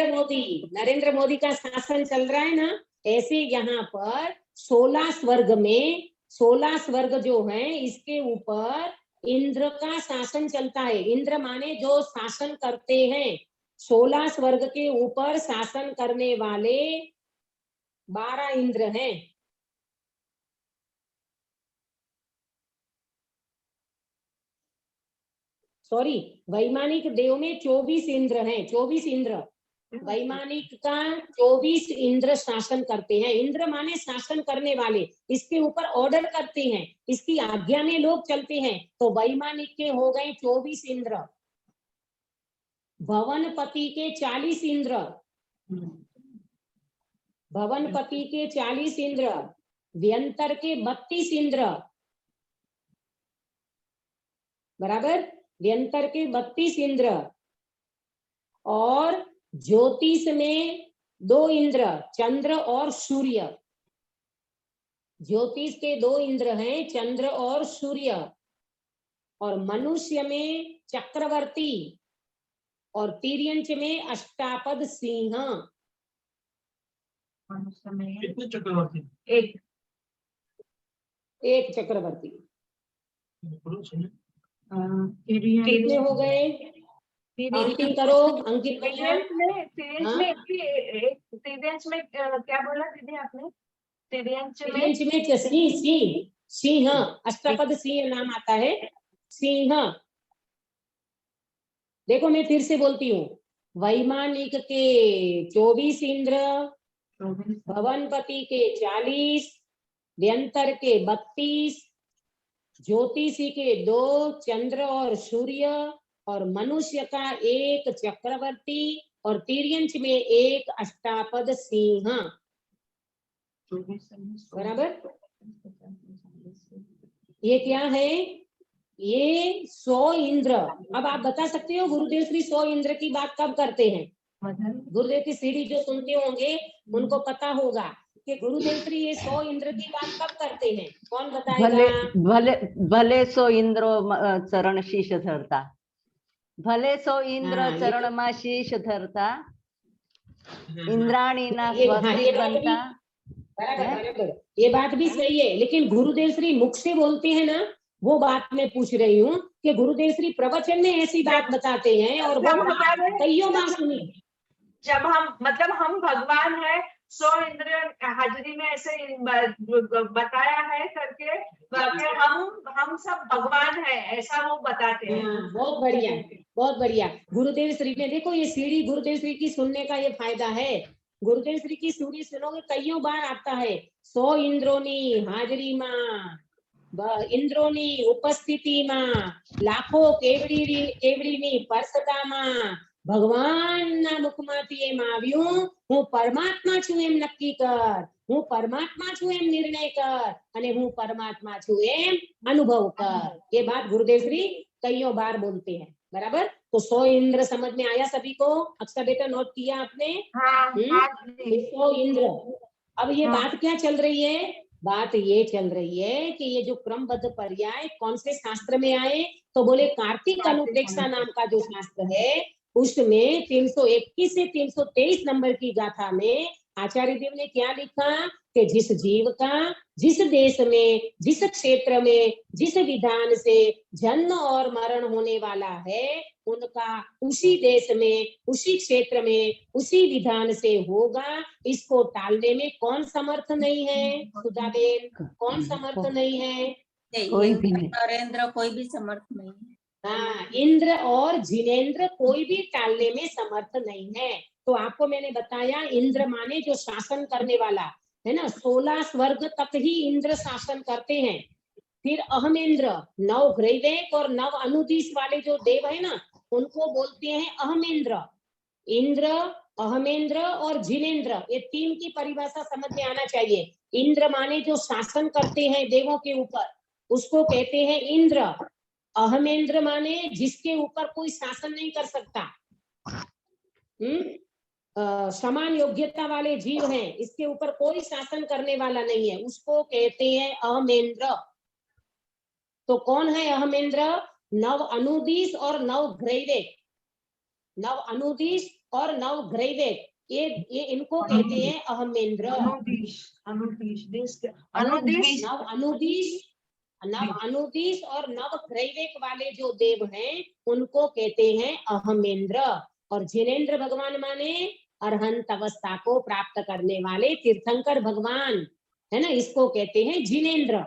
F: मोदी।
A: नरेंद्र मोदी का शासन चल रहा है ना। ऐसे यहाँ पर 16 स्वर्ग में 16 स्वर्ग जो है, इसके ऊपर इंद्र का शासन चलता है। इंद्र माने जो शासन करते हैं। 16 स्वर्ग के ऊपर शासन करने वाले 12 इंद्र हैं। सॉरी, वैमानिक देव में 24 इंद्र हैं। 24 इंद्र, वैमानिक का 24 इंद्र शासन करते हैं। इंद्र माने शासन करने वाले, इसके ऊपर ऑर्डर करते हैं, इसकी आज्ञा में लोग चलते हैं। तो वैमानिक के हो गए 24 इंद्र, भवनपति के 40 इंद्र, भवनपति के 40 इंद्र, व्यंतर के 32 इंद्र, बराबर, व्यंतर के 32 इंद्र, और ज्योतिष में 2 इंद्र, चंद्र और सूर्य। ज्योतिष के 2 इंद्र हैं, चंद्र और सूर्य। और मनुष्य में चक्रवर्ती, और तिर्यंच में अष्टापद सिंह।
D: कितने चक्रवर्ती?
A: एक चक्रवर्ती।
B: कितने
A: कितने हो गए? काउंटिंग करो अंकित भैया।
B: तिर्यंच में क्या बोला दीदी आपने? तिर्यंच
A: में सिंह, अष्टपद सिंह नाम आता है, सिंह। देखो मैं फिर से बोलती हूँ, वैमानिक के 24 इंद्र, भवनपति के 40, व्यंतर के 32, ज्योतिषी के 2, चंद्र और सूर्य, और मनुष्य का 1 चक्रवर्ती, और तिर्यंच में 1 अष्टापद सिंह। बराबर। ये क्या है? ये 100 इंद्र। अब आप बता सकते हो गुरुदेव श्री 100 इंद्र की बात कब करते हैं? गुरुदेव की सीढ़ी जो सुनते होंगे उनको पता होगा कि गुरुदेव श्री ये 100 इंद्र की बात कब करते हैं। कौन बताएगा?
H: भले 100 इंद्रो चरण शीश धरता, भले 100 इंद्र चरण में शीश धरता, इंद्राणी ना स्वास्तिक बनता।
A: बराबर, ये बात भी सही है, लेकिन गुरुदेव श्री मुख से बोलते हैं ना, वो बात मैं पूछ रही हूँ कि गुरुदेव श्री प्रवचन में ऐसी बात बताते हैं और वो कईयों बार सुनी।
B: जब हम भगवान है, 100 इंद्र हाजिरी में ऐसे बताया है करके, हम सब भगवान है ऐसा वो बताते हैं।
A: बहुत बढ़िया, बहुत बढ़िया। गुरुदेव श्री ने, देखो ये सीढ़ी गुरुदेव श्री की सुनने का ये फायदा है। गुरुदेव श्री की सीढ़ी सुनोगे कईयों बार आता है, 100 इंद्रोनी हाजिरी में, इंद्रोनी उपस्थिति में, लाखों केवड़ीनी परसता में भगवान ना मुखमाथी एम આવ્યું, હું પરમાત્મા છું એમ નક્કી કર, હું પરમાત્મા છું એમ निर्णय कर, અને હું परमात्मा છું એમ अनुभव कर। ये बात गुरुदेव श्री कईयों बार बोलते हैं। बराबर। तो 100 इंद्र समझ में आया सभी को? अक्सर बेटा नोट किया आपने? 100 इंद्र। अब ये बात क्या चल रही है? बात ये चल रही है कि ये जो क्रमबद्ध पर्याय कौन से शास्त्र में आए? तो बोले कार्तिक अनुप्रेक्षा नाम का जो शास्त्र है उसमें 321 से 323 नंबर की गाथा में आचार्य देव ने क्या लिखा कि जिस जीव का जिस देश में, जिस क्षेत्र में, जिस विधान से जन्म और मरण होने वाला है, उनका उसी देश में, उसी क्षेत्र में, उसी विधान से होगा। इसको टालने में कौन समर्थ नहीं है? सुधाबेन, कौन समर्थ नहीं है?
H: कोई भी नहीं।
F: नरेंद्र कोई भी समर्थ नहीं है।
A: हाँ, इंद्र और जिनेंद्र कोई भी टालने में समर्थ नहीं है। तो आपको मैंने बताया, इंद्र माने जो शासन करने वाला है ना, 16 स्वर्ग तक ही इंद्र शासन करते हैं। फिर अहमेंद्र, 9 ग्रैवेक और 9 अनुदिश वाले जो देव है ना, उनको बोलते हैं अहमेंद्र। इंद्र, अहमेंद्र और जिनेंद्र, ये 3 की परिभाषा समझ में आना चाहिए। इंद्र माने जो शासन करते हैं देवों के ऊपर, उसको कहते हैं इंद्र। अहमेंद्र माने जिसके ऊपर कोई शासन नहीं कर सकता, समान योग्यता वाले जीव हैं, इसके ऊपर कोई शासन करने वाला नहीं है, उसको कहते हैं अहमेंद्र। तो कौन है अहमेंद्र? 9 अनुदिश और 9 ग्रैवेक। 9 अनुदिश और 9 ग्रैवेक, ये इनको कहते हैं अहमेंद्र।
B: अनुदिश, अनुदिश, देश के अनुदिश,
A: 9 अनुदिश, 9 अनुदिश और 9 ग्रैवेक वाले जो देव हैं, उनको कहते हैं अहमेंद्र। और जिनेंद्र भगवान माने अरहंत अवस्था को प्राप्त करने वाले तीर्थंकर भगवान, है ना, इसको कहते हैं जिनेंद्र।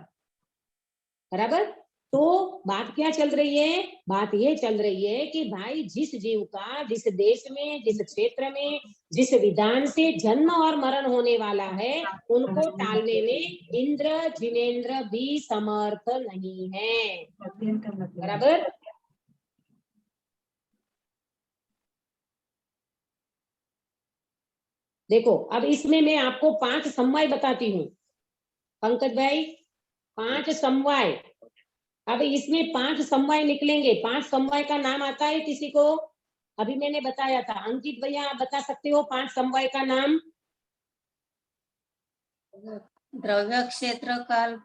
A: बराबर। तो बात क्या चल रही है? बात ये चल रही है कि भाई जिस जीव का जिस देश में, जिस क्षेत्र में, जिस विधान से जन्म और मरण होने वाला है, उनको टालने में इंद्र जिनेंद्र भी समर्थ नहीं है। बराबर। देखो, अब इसमें मैं आपको 5 समवाय बताती हूँ पंकज भाई, 5 समवाय। अब इसमें 5 समवाय निकलेंगे। 5 समवाय का नाम आता है किसी को? अभी मैंने बताया था। अंकित भैया, आप बता सकते हो 5 समवाय का नाम?
F: द्रव्य, क्षेत्र, काल,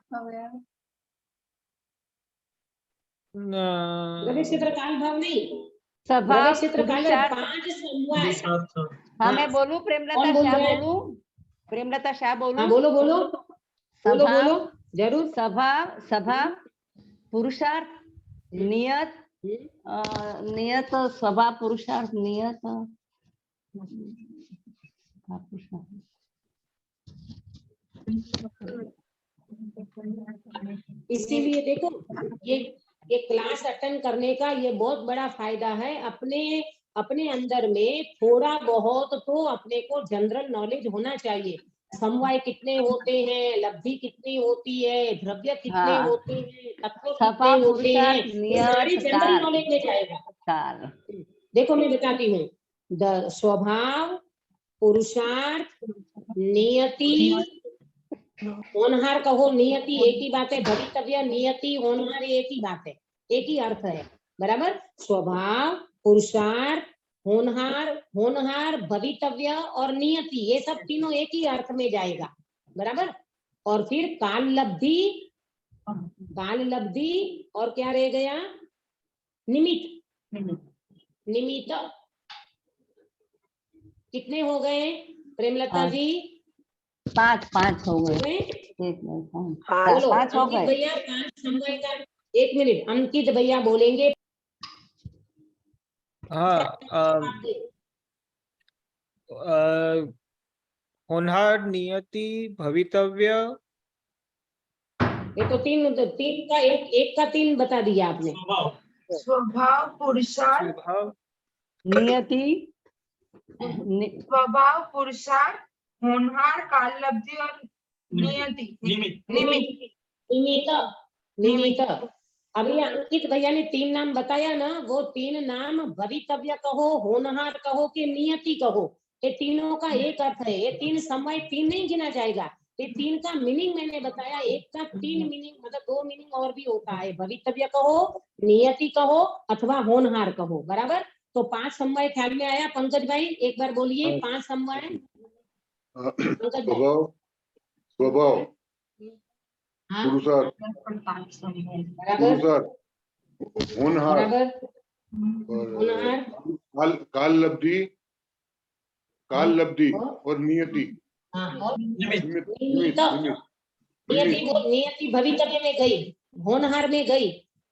A: द्रव्य क्षेत्र काल भाव नहीं,
H: सभा,
A: द्रव्य क्षेत्र काल,
H: पुरुषार्थ।
A: 5 समवाय।
H: हाँ, मैं बोलूं प्रेमलता
A: कौन बोल
H: शाह
A: रहा है?
H: बोलूं? प्रेमलता शाह बोलूं?
A: हाँ, बोलो बोलो बोलो
H: सभा,
A: बोलो, जरूर।
H: सभा, पुरुषार्थ, नियत, नियत, सभा, पुरुषार्थ, नियत,
A: इसीलिए देखो, ये क्लास अटेंड करने का ये बहुत बड़ा फायदा है। अपने अंदर में थोड़ा बहुत तो अपने को जनरल नॉलेज होना चाहिए। समवाय कितने होते हैं, लब्धि कितनी होती है, द्रव्य कितने
H: हाँ।
A: होते हैं, तत्व
H: सभा,
A: कितने होते हैं,
H: पुरुषार्थ,
A: ये सारी
H: नियत,
A: जनरल
H: काल।
A: नॉलेज में जाएगा।
H: काल।
A: देखो मैं बताती हूँ, स्वभाव, पुरुषार्थ, नियति, होनहार कहो, नियति एक ही बात है। भवितव्य, नियति, होनहार एक ही बात है, एक ही अर्थ है। बराबर। स्वभाव, पुरुषार्थ, होनहार, भवितव्य और नियति, ये सब तीनों एक ही अर्थ में जाएगा। बराबर। और फिर काल लब्धि, और क्या रह गया? निमित्त। कितने हो गए प्रेमलता जी?
H: 5 हो गए।
C: हाँ,
H: 5 हो
A: अंकित
H: गए।
A: भैया 5 समवाय का, 1 मिनट, अंकित भैया बोलेंगे।
G: हाँ, होनहार, नियति, भवितव्य।
A: ये तो तीन का एक का 3 बता दिया आपने।
B: स्वभाव, पुरुषार्थ,
G: स्वभाव,
H: नियति,
B: स्वभाव, पुरुषार्थ, होनहार, काल लब्धि और नियति,
A: निमित्त। अभी अंकित भैया ने 3 नाम बताया ना, वो 3 नाम भवितव्य कहो, होनहार कहो कि नियति कहो, ये तीनों का एक अर्थ है। ये 3 समवाय 3 नहीं गिना जाएगा। ये 3 का मीनिंग मैंने बताया, एक का 3 मीनिंग, मतलब 2 मीनिंग और भी होता है। भवितव्य कहो, नियति कहो अथवा होनहार कहो। बराबर। तो 5 समवाय ख्याल में आया? पंकज भाई एक बार बोलिए 5 समवाय। पंकज भाई।
E: स्वभाव,
A: हाँ,
E: पुरुषार्थ,
A: बराबर,
E: होनहार
A: बराबर,
E: और
A: होनहार,
E: काल लब्धि और नियति।
A: हाँ और
E: निमित
A: निमित
E: निमित
A: नियति नियति भवितव्य में गई, होनहार में गई,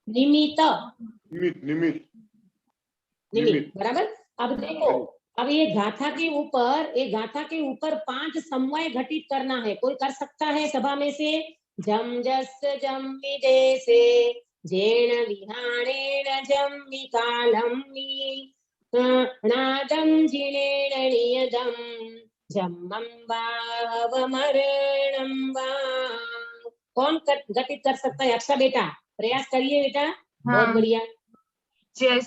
A: निमित
E: निमित निमित
A: निमित बराबर। अब देखो, अब ये गाथा के ऊपर 5 समवाय घटित करना है। कोई कर सकता है सभा में से? जम जस जम विदेशे जेण विहाणेन जम्मि कालम्मि नादम जिनेण नियदम जम्मं वावमरणं वा। कौन घटित कर सकता है? अक्षा बेटा प्रयास करिए बेटा। बहुत बढ़िया।
B: जीव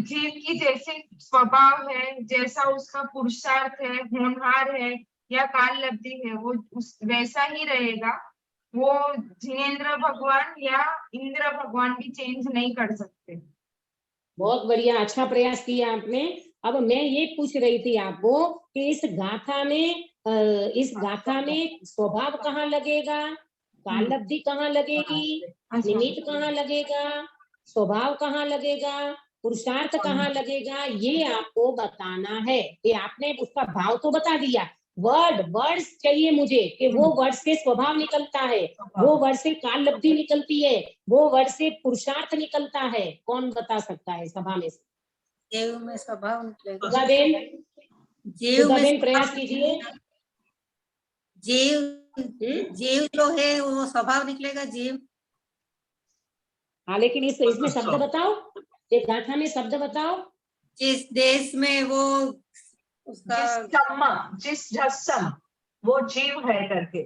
B: की जैसे स्वभाव है, जैसा उसका पुरुषार्थ है, होनहार है या काल लब्धि है, वो वैसा ही रहेगा। वो जिनेंद्र भगवान या इंद्र भगवान भी चेंज नहीं कर सकते।
A: बहुत बढ़िया, अच्छा प्रयास किया आपने। अब मैं ये पूछ रही थी आपको कि इस गाथा में स्वभाव कहाँ लगेगा, काल लब्धि कहाँ लगेगी, निमित्त कहाँ लगेगा, स्वभाव कहाँ लगेगा, पुरुषार्थ कहाँ लगेगा, ये आपको बताना है। ये आपने उसका भाव तो बता दिया, वर्ड्स चाहिए मुझे कि वो वर्ड से स्वभाव निकलता है, वो वर्ड से काल लब्धि निकलती है, वो वर्ड से पुरुषार्थ निकलता है। कौन बता सकता है सभा में से?
F: जीव में स्वभाव निकलेगा।
A: सुधाबेन प्रयास कीजिए।
F: जीव जो है वो स्वभाव निकलेगा, जीव।
A: हाँ, लेकिन इसमें शब्द बताओ, एक गाथा में शब्द बताओ।
F: जिस देश में वो उसका
B: जिस जसम वो जीव है करके,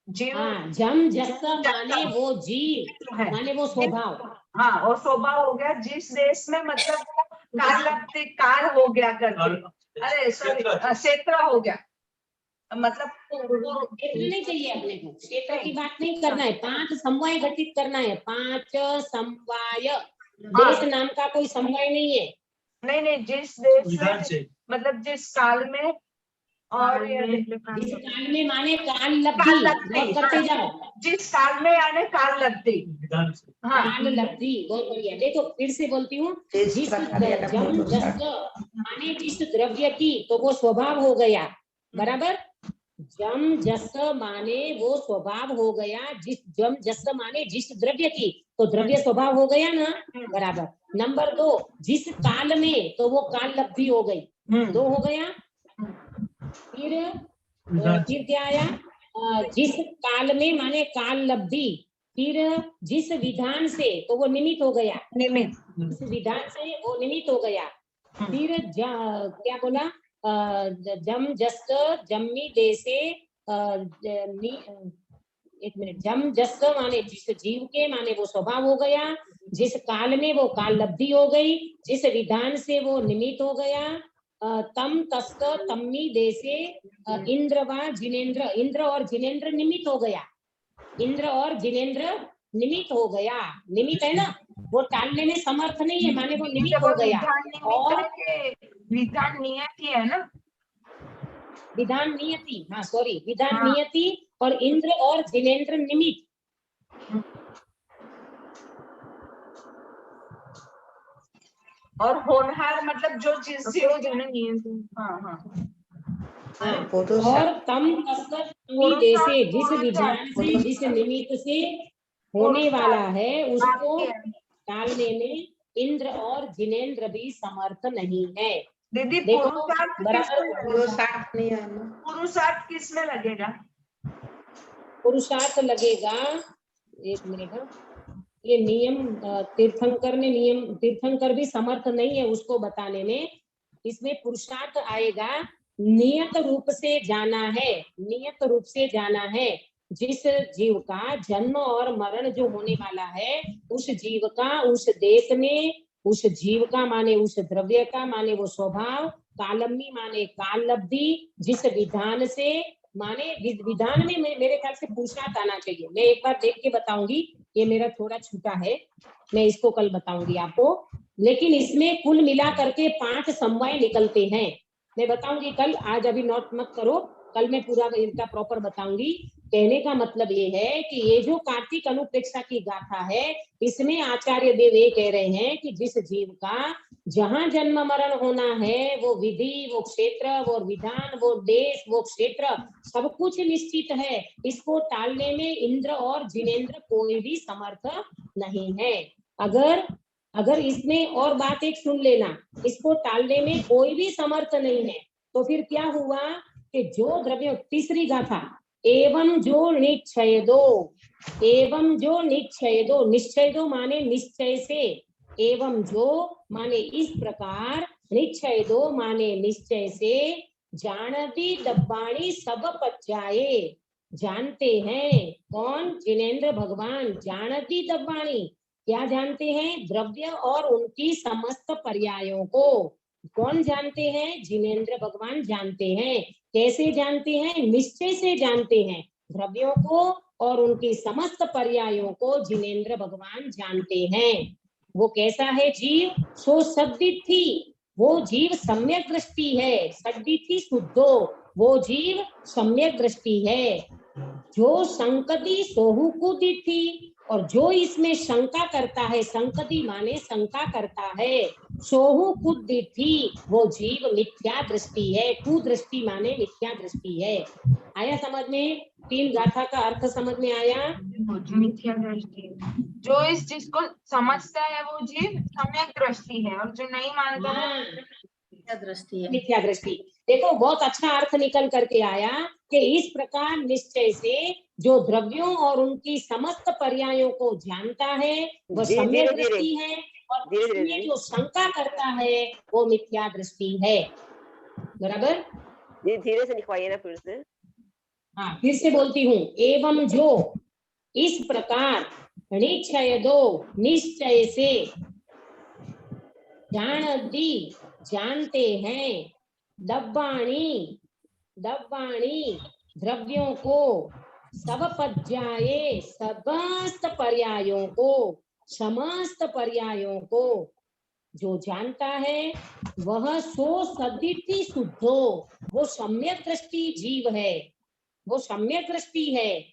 B: जीव।
A: हाँ, जम जस माने वो जीव
B: है,
A: माने वो स्वभाव।
B: हाँ, और स्वभाव हो गया जिस देश में, मतलब वो काल लब्धि काल हो गया करके। अरे सॉरी, क्षेत्र हो गया, मतलब
A: क्षेत्र नहीं चाहिए अपने को, क्षेत्र की बात नहीं करना है। 5 समवाय घटित करना है, 5 समवाय। देश नाम का कोई समवाय नहीं है।
B: नहीं, जिस देश में, मतलब जिस काल में, और
A: जिस काल में माने काल लब्धि, नोट करते जाओ।
B: जिस काल में यानी काल लब्धि, हाँ,
A: काल लब्धि। बहुत बढ़िया। देखो फिर से बोलती हूँ, जिस जम जस माने जिस द्रव्य की, तो वो स्वभाव हो गया, बराबर। जम जस माने वो स्वभाव हो गया, जिस जम जस माने जिस द्रव्य की, तो द्रव्य स्वभाव हो गया ना, बराबर। नंबर 2, जिस काल में, तो वो काल लब्धि हो गई, 2 हो गया। फिर क्या आया? जिस काल में माने काल लब्धि, फिर जिस विधान से, तो वो निमित्त हो गया, जिस विधान से वो निमित्त हो गया। फिर क्या बोला? जम जस जम्मी देशे, एक मिनट, जम जस माने जिस जीव के, माने वो स्वभाव हो गया, जिस काल में वो काल लब्धि हो गई, जिस विधान से वो निमित्त हो गया। तम तस्त तम्मी देशे इंद्र व जिनेन्द्र, इंद्र और जिनेन्द्र निमित्त हो गया, इंद्र और जिनेन्द्र निमित्त हो गया। निमित्त है ना, वो टालने में समर्थ नहीं है, माने वो निमित्त हो गया। और
B: विधान नियति है ना,
A: विधान नियति, हाँ सॉरी, विधान नियति और इंद्र और जिनेन्द्र निमित्त।
B: और होनहार मतलब जो जिस जीव
A: और तम देशे, जिस विधान से, जिस निमित्त से होने वाला है, उसको टालने में इंद्र और जिनेन्द्र भी समर्थ नहीं है।
B: दीदी,
A: देखो
B: पुरुषार्थ किसमें लगेगा?
A: पुरुषार्थ लगेगा, एक मिनट, ये नियम तीर्थंकर भी समर्थ नहीं है उसको बताने में। इसमें पुरुषार्थ आएगा, नियत रूप से जाना है, नियत रूप से जाना है। जिस जीव का जन्म और मरण जो होने वाला है, उस जीव का उस देश में, उस जीव का माने उस द्रव्य का, माने वो स्वभाव, कालम्मी माने काल लब्धि, जिस विधान से, माने विधान में मेरे ख्याल से पुरुषार्थ आना चाहिए। मैं एक बार देख के बताऊंगी, ये मेरा थोड़ा छूटा है, मैं इसको कल बताऊंगी आपको। लेकिन इसमें कुल मिला करके 5 समवाय निकलते हैं, मैं बताऊंगी कल, आज अभी नोट मत करो। कल मैं पूरा इनका प्रॉपर बताऊंगी। कहने का मतलब ये है कि ये जो कार्तिक अनुप्रेक्षा की गाथा है, इसमें आचार्य देव ये कह रहे हैं कि जिस जीव का जहां जन्म मरण होना है, वो विधि, वो क्षेत्र, वो विधान, वो देश, वो क्षेत्र, सब कुछ निश्चित है। इसको टालने में इंद्र और जिनेंद्र कोई भी समर्थ नहीं है। अगर इसमें और बात एक सुन लेना, इसको टालने में कोई भी समर्थ नहीं है, तो फिर क्या हुआ कि जो द्रव्य, तीसरी गाथा, एवं जो निश्चय दो, एवं जो निश्चय दो, निश्चय दो माने निश्चय से, एवं जो माने इस प्रकार, निश्चय दो माने निश्चय से, जानती दब्बाणी सब पच्चाए, जानते हैं कौन? जिनेंद्र भगवान। जानती दब्बाणी, क्या जानते हैं? द्रव्य और उनकी समस्त पर्यायों को। कौन जानते हैं? जिनेंद्र भगवान जानते हैं। कैसे जानते हैं? निश्चय से जानते हैं। द्रव्यों को और उनकी समस्त पर्यायों को जिनेंद्र भगवान जानते हैं। वो कैसा है जीव? सो सद्दिथि, वो जीव सम्यक दृष्टि है। सद्दिथि शुद्धो, वो जीव सम्यक दृष्टि है। जो संकति सोहु कुदिथि, और जो इसमें शंका करता है, संकति माने शंका करता है, सोहु कुदिथि, वो जीव मिथ्या दृष्टि है। कुदृष्टि माने मिथ्या दृष्टि है। आया समझ में? तीन गाथा का अर्थ समझ में आया?
B: मिथ्या दृष्टि, जो इस चीज को समझता है वो जीव सम्यक दृष्टि है, और जो नहीं मानता है
F: क्या दृष्टि है?
A: मिथ्या दृष्टि। देखो बहुत अच्छा अर्थ निकल करके आया कि इस प्रकार निश्चय से जो द्रव्यों और उनकी समस्त पर्यायों को जानता है वह
C: धीरे
A: सम्यक
C: धीरे
A: दृष्टि है, और
C: धीरे
A: इसमें
C: धीरे
A: जो शंका करता है वो मिथ्या दृष्टि है। बराबर?
C: जी, धीरे से लिखवाइए ना फिर से।
A: हाँ, फिर से बोलती हूँ। एवं जो इस प्रकार निश्चय दो, निश्चय से, जानती जानते हैं, दब्बाणी दब्बाणी द्रव्यों को, सब पज्जाए समस्त पर्यायों को, समस्त पर्यायों को जो जानता है वह सो सदिति शुद्धो, वो सम्यक दृष्टि जीव है, वो सम्यक दृष्टि है।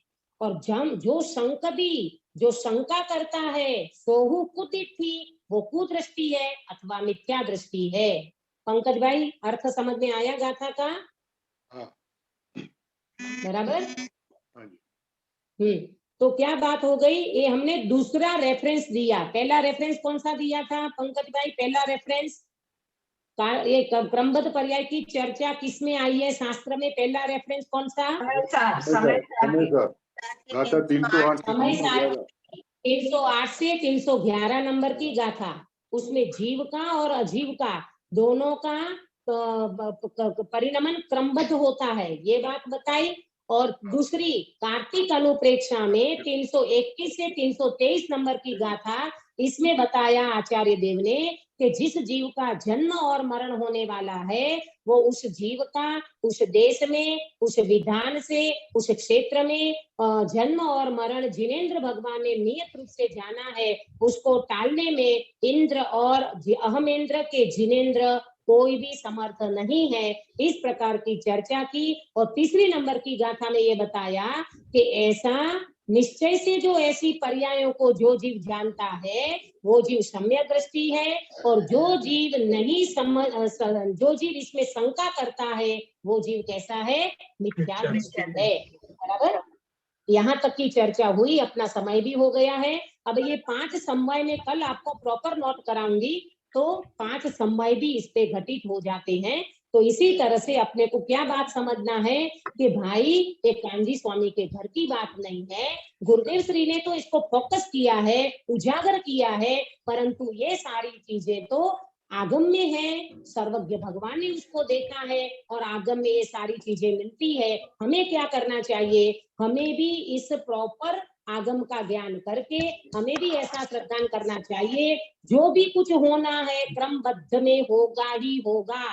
A: और जो संकदी, जो शंका करता है, सोहु कुतिथि, वो कुदृष्टि है अथवा मिथ्या दृष्टि है। पंकज भाई अर्थ समझ में आया गाथा का?
E: हाँ।
A: बराबर?
E: हाँ जी।
A: तो क्या बात हो गई? ये हमने दूसरा रेफरेंस दिया। पहला रेफरेंस कौन सा दिया था पंकज भाई? पहला रेफरेंस ये क्रमबद्ध पर्याय की चर्चा किसमें आई है शास्त्र में? पहला रेफरेंस कौन सा?
B: समय
E: गाथा 308
A: समय 308 से 311 नंबर की गाथा। उसमें जीव का और अजीव का दोनों का परिणमन क्रमबद्ध होता है, ये बात बताई। और दूसरी कार्तिक अनुप्रेक्षा में 321 से 323 नंबर की गाथा, इसमें बताया आचार्य देव ने कि जिस जीव का जन्म और मरण होने वाला है वो उस जीव का उस देश में, उस विधान से, उस क्षेत्र में जन्म और मरण जिनेंद्र भगवान ने नियत रूप से जाना है। उसको टालने में इंद्र और अहमेंद्र के जिनेंद्र कोई भी समर्थ नहीं है। इस प्रकार की चर्चा की। और तीसरी नंबर की गाथा में ये बताया कि ऐसा निश्चय से जो ऐसी पर्यायों को जो जीव जानता है वो जीव सम्यक दृष्टि है, और जो जीव नहीं समझ, जो जीव इसमें शंका करता है वो जीव कैसा है? मिथ्या दृष्टि है। बराबर? यहाँ तक की चर्चा हुई। अपना समय भी हो गया है। अब ये 5 समवाय में कल आपको प्रॉपर नोट कराऊंगी, तो 5 समवाय भी इस पे घटित हो जाते हैं। तो इसी तरह से अपने को क्या बात समझना है कि भाई ये कांजी स्वामी के घर की बात नहीं है। गुरुदेव श्री ने तो इसको फोकस किया है, उजागर किया है, परंतु ये सारी चीजें तो आगम में है। सर्वज्ञ भगवान ने उसको देखा है और आगम में ये सारी चीजें मिलती है। हमें क्या करना चाहिए? हमें भी इस प्रॉपर आगम का ज्ञान करके हमें भी ऐसा श्रद्धान करना चाहिए, जो भी कुछ होना है क्रमबद्ध में होगा ही होगा।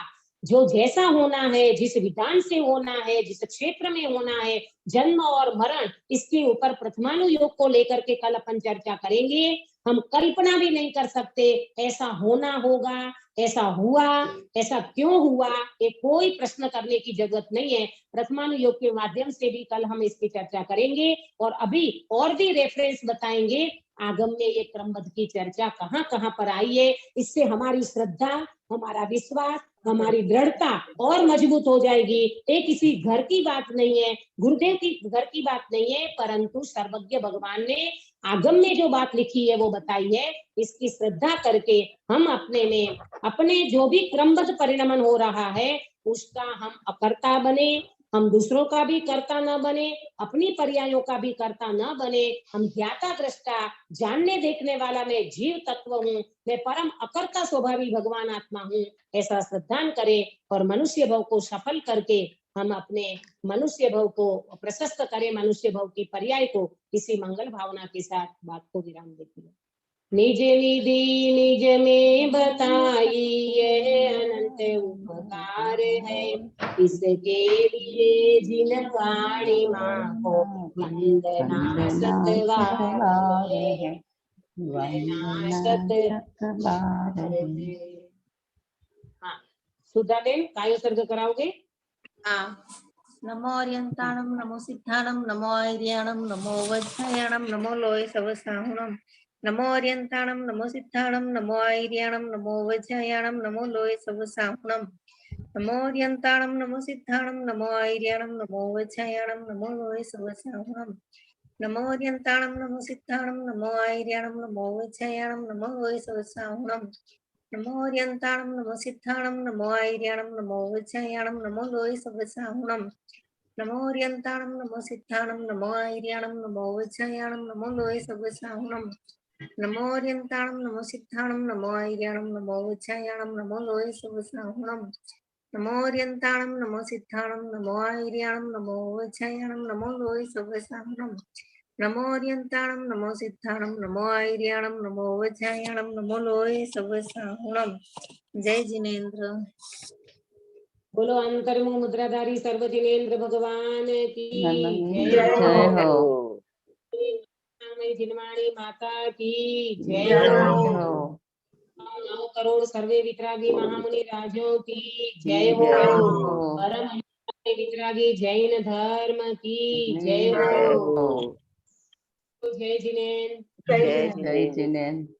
A: जो जैसा होना है, जिस विधान से होना है, जिस क्षेत्र में होना है, जन्म और मरण, इसके ऊपर प्रथमानुयोग को लेकर के कल अपन चर्चा करेंगे। हम कल्पना भी नहीं कर सकते ऐसा होना होगा, ऐसा हुआ, ऐसा क्यों हुआ, ये कोई प्रश्न करने की जरूरत नहीं है। प्रथमानुयोग के माध्यम से भी कल हम इसकी चर्चा करेंगे और अभी और भी रेफरेंस बताएंगे आगम में ये क्रमबद्ध की चर्चा कहाँ कहाँ पर आई है। इससे हमारी श्रद्धा, हमारा विश्वास, हमारी दृढ़ता और मजबूत हो जाएगी। ये किसी घर की बात नहीं है, गुरुदेव की घर की बात नहीं है, परंतु सर्वज्ञ भगवान ने आगम में जो बात लिखी है वो बताई है। इसकी श्रद्धा करके हम अपने में अपने जो भी क्रमबद्ध परिणमन हो रहा है उसका हम अकर्ता बने, हम दूसरों का भी कर्ता न बने, अपनी पर्यायों का भी कर्ता न बने। हम ज्ञाता दृष्टा, जानने देखने वाला मैं जीव तत्व हूँ, मैं परम अकर्ता स्वभावी भगवान आत्मा हूँ, ऐसा श्रद्धान करें और मनुष्य भव को सफल करके हम अपने मनुष्य भव को प्रशस्त करें, मनुष्य भव की पर्याय को इसी मंगल भावना के साथ बात को विराम देती है। निज विधि निज में बताई यह अनंत उपकार है, इसके लिए जिन वाणी माँ को वंदना सतवार है, वंदना सतवार है। हाँ, सुधा बेन काय सर्ग कराओगे?
F: हाँ। नमो अर्यंताणम नमो सिद्धाणम नमो ऐर्याणम नमो वज्रयाणम नमो लोय सवसाहुणम नमो अर्यंताणम नमो सिद्धाणम नमो ऐर्याणम नमो वज्रयाणम नमो लोय सवसाहुणम नमो अर्यंताणम नमो सिद्धाणम नमो ऐर्याणम नमो वज्रयाणम नमो लोय सवसाहुणम नमो अर्यंताणम नमो सिद्धाणम नमो ऐर्याणम नमो वज्रयाणम नमो लोय सवसाहुणम नमो अर्यंताणम नमो सिद्धाणम नमो ऐर्याणम नमो वज्रयाणम नमो लोय सवसाहुणम नमो अर्यंताणम नमो सिद्धाणम नमो ऐर्याणम नमो वज्रयाणम नमो लोय सवसाहुणम नमो अर्यंताणम नमो सिद्धाणम नमो ऐर्याणम नमो वज्रयाणम नमो लोय सवसाहुणम नमो अर्यंताणम नमो सिद्धाणम नमो ऐर्याणम नमो वज्रयाणम नमो लोय सवसाहुणम नमो अर्यंताणम नमो सिद्धाणम नमो ऐर्याणम नमो वज्रयाणम नमो लोय सवसाहुणम। जय जिनेन्द्र।
A: बोलो अंतर्मुख मुद्राधारी सर्व जिनेन्द्र भगवान की जय
H: जय
A: हो।
H: हो।
A: जिनवाणी माता की जय
B: जय
A: हो।
H: हो।
A: 9 करोड़ सर्वे वितरागी महामुनि राजों की जय हो।
C: जय हो।
A: परम वितरागी जैन धर्म की जय
C: जय
A: हो।
C: हो।
A: जय जिनेन्द्र।
B: जय
C: जय
B: जिनेन्द्र।
H: जय
C: जिनेन्द्र।
H: जिनेन्द्र।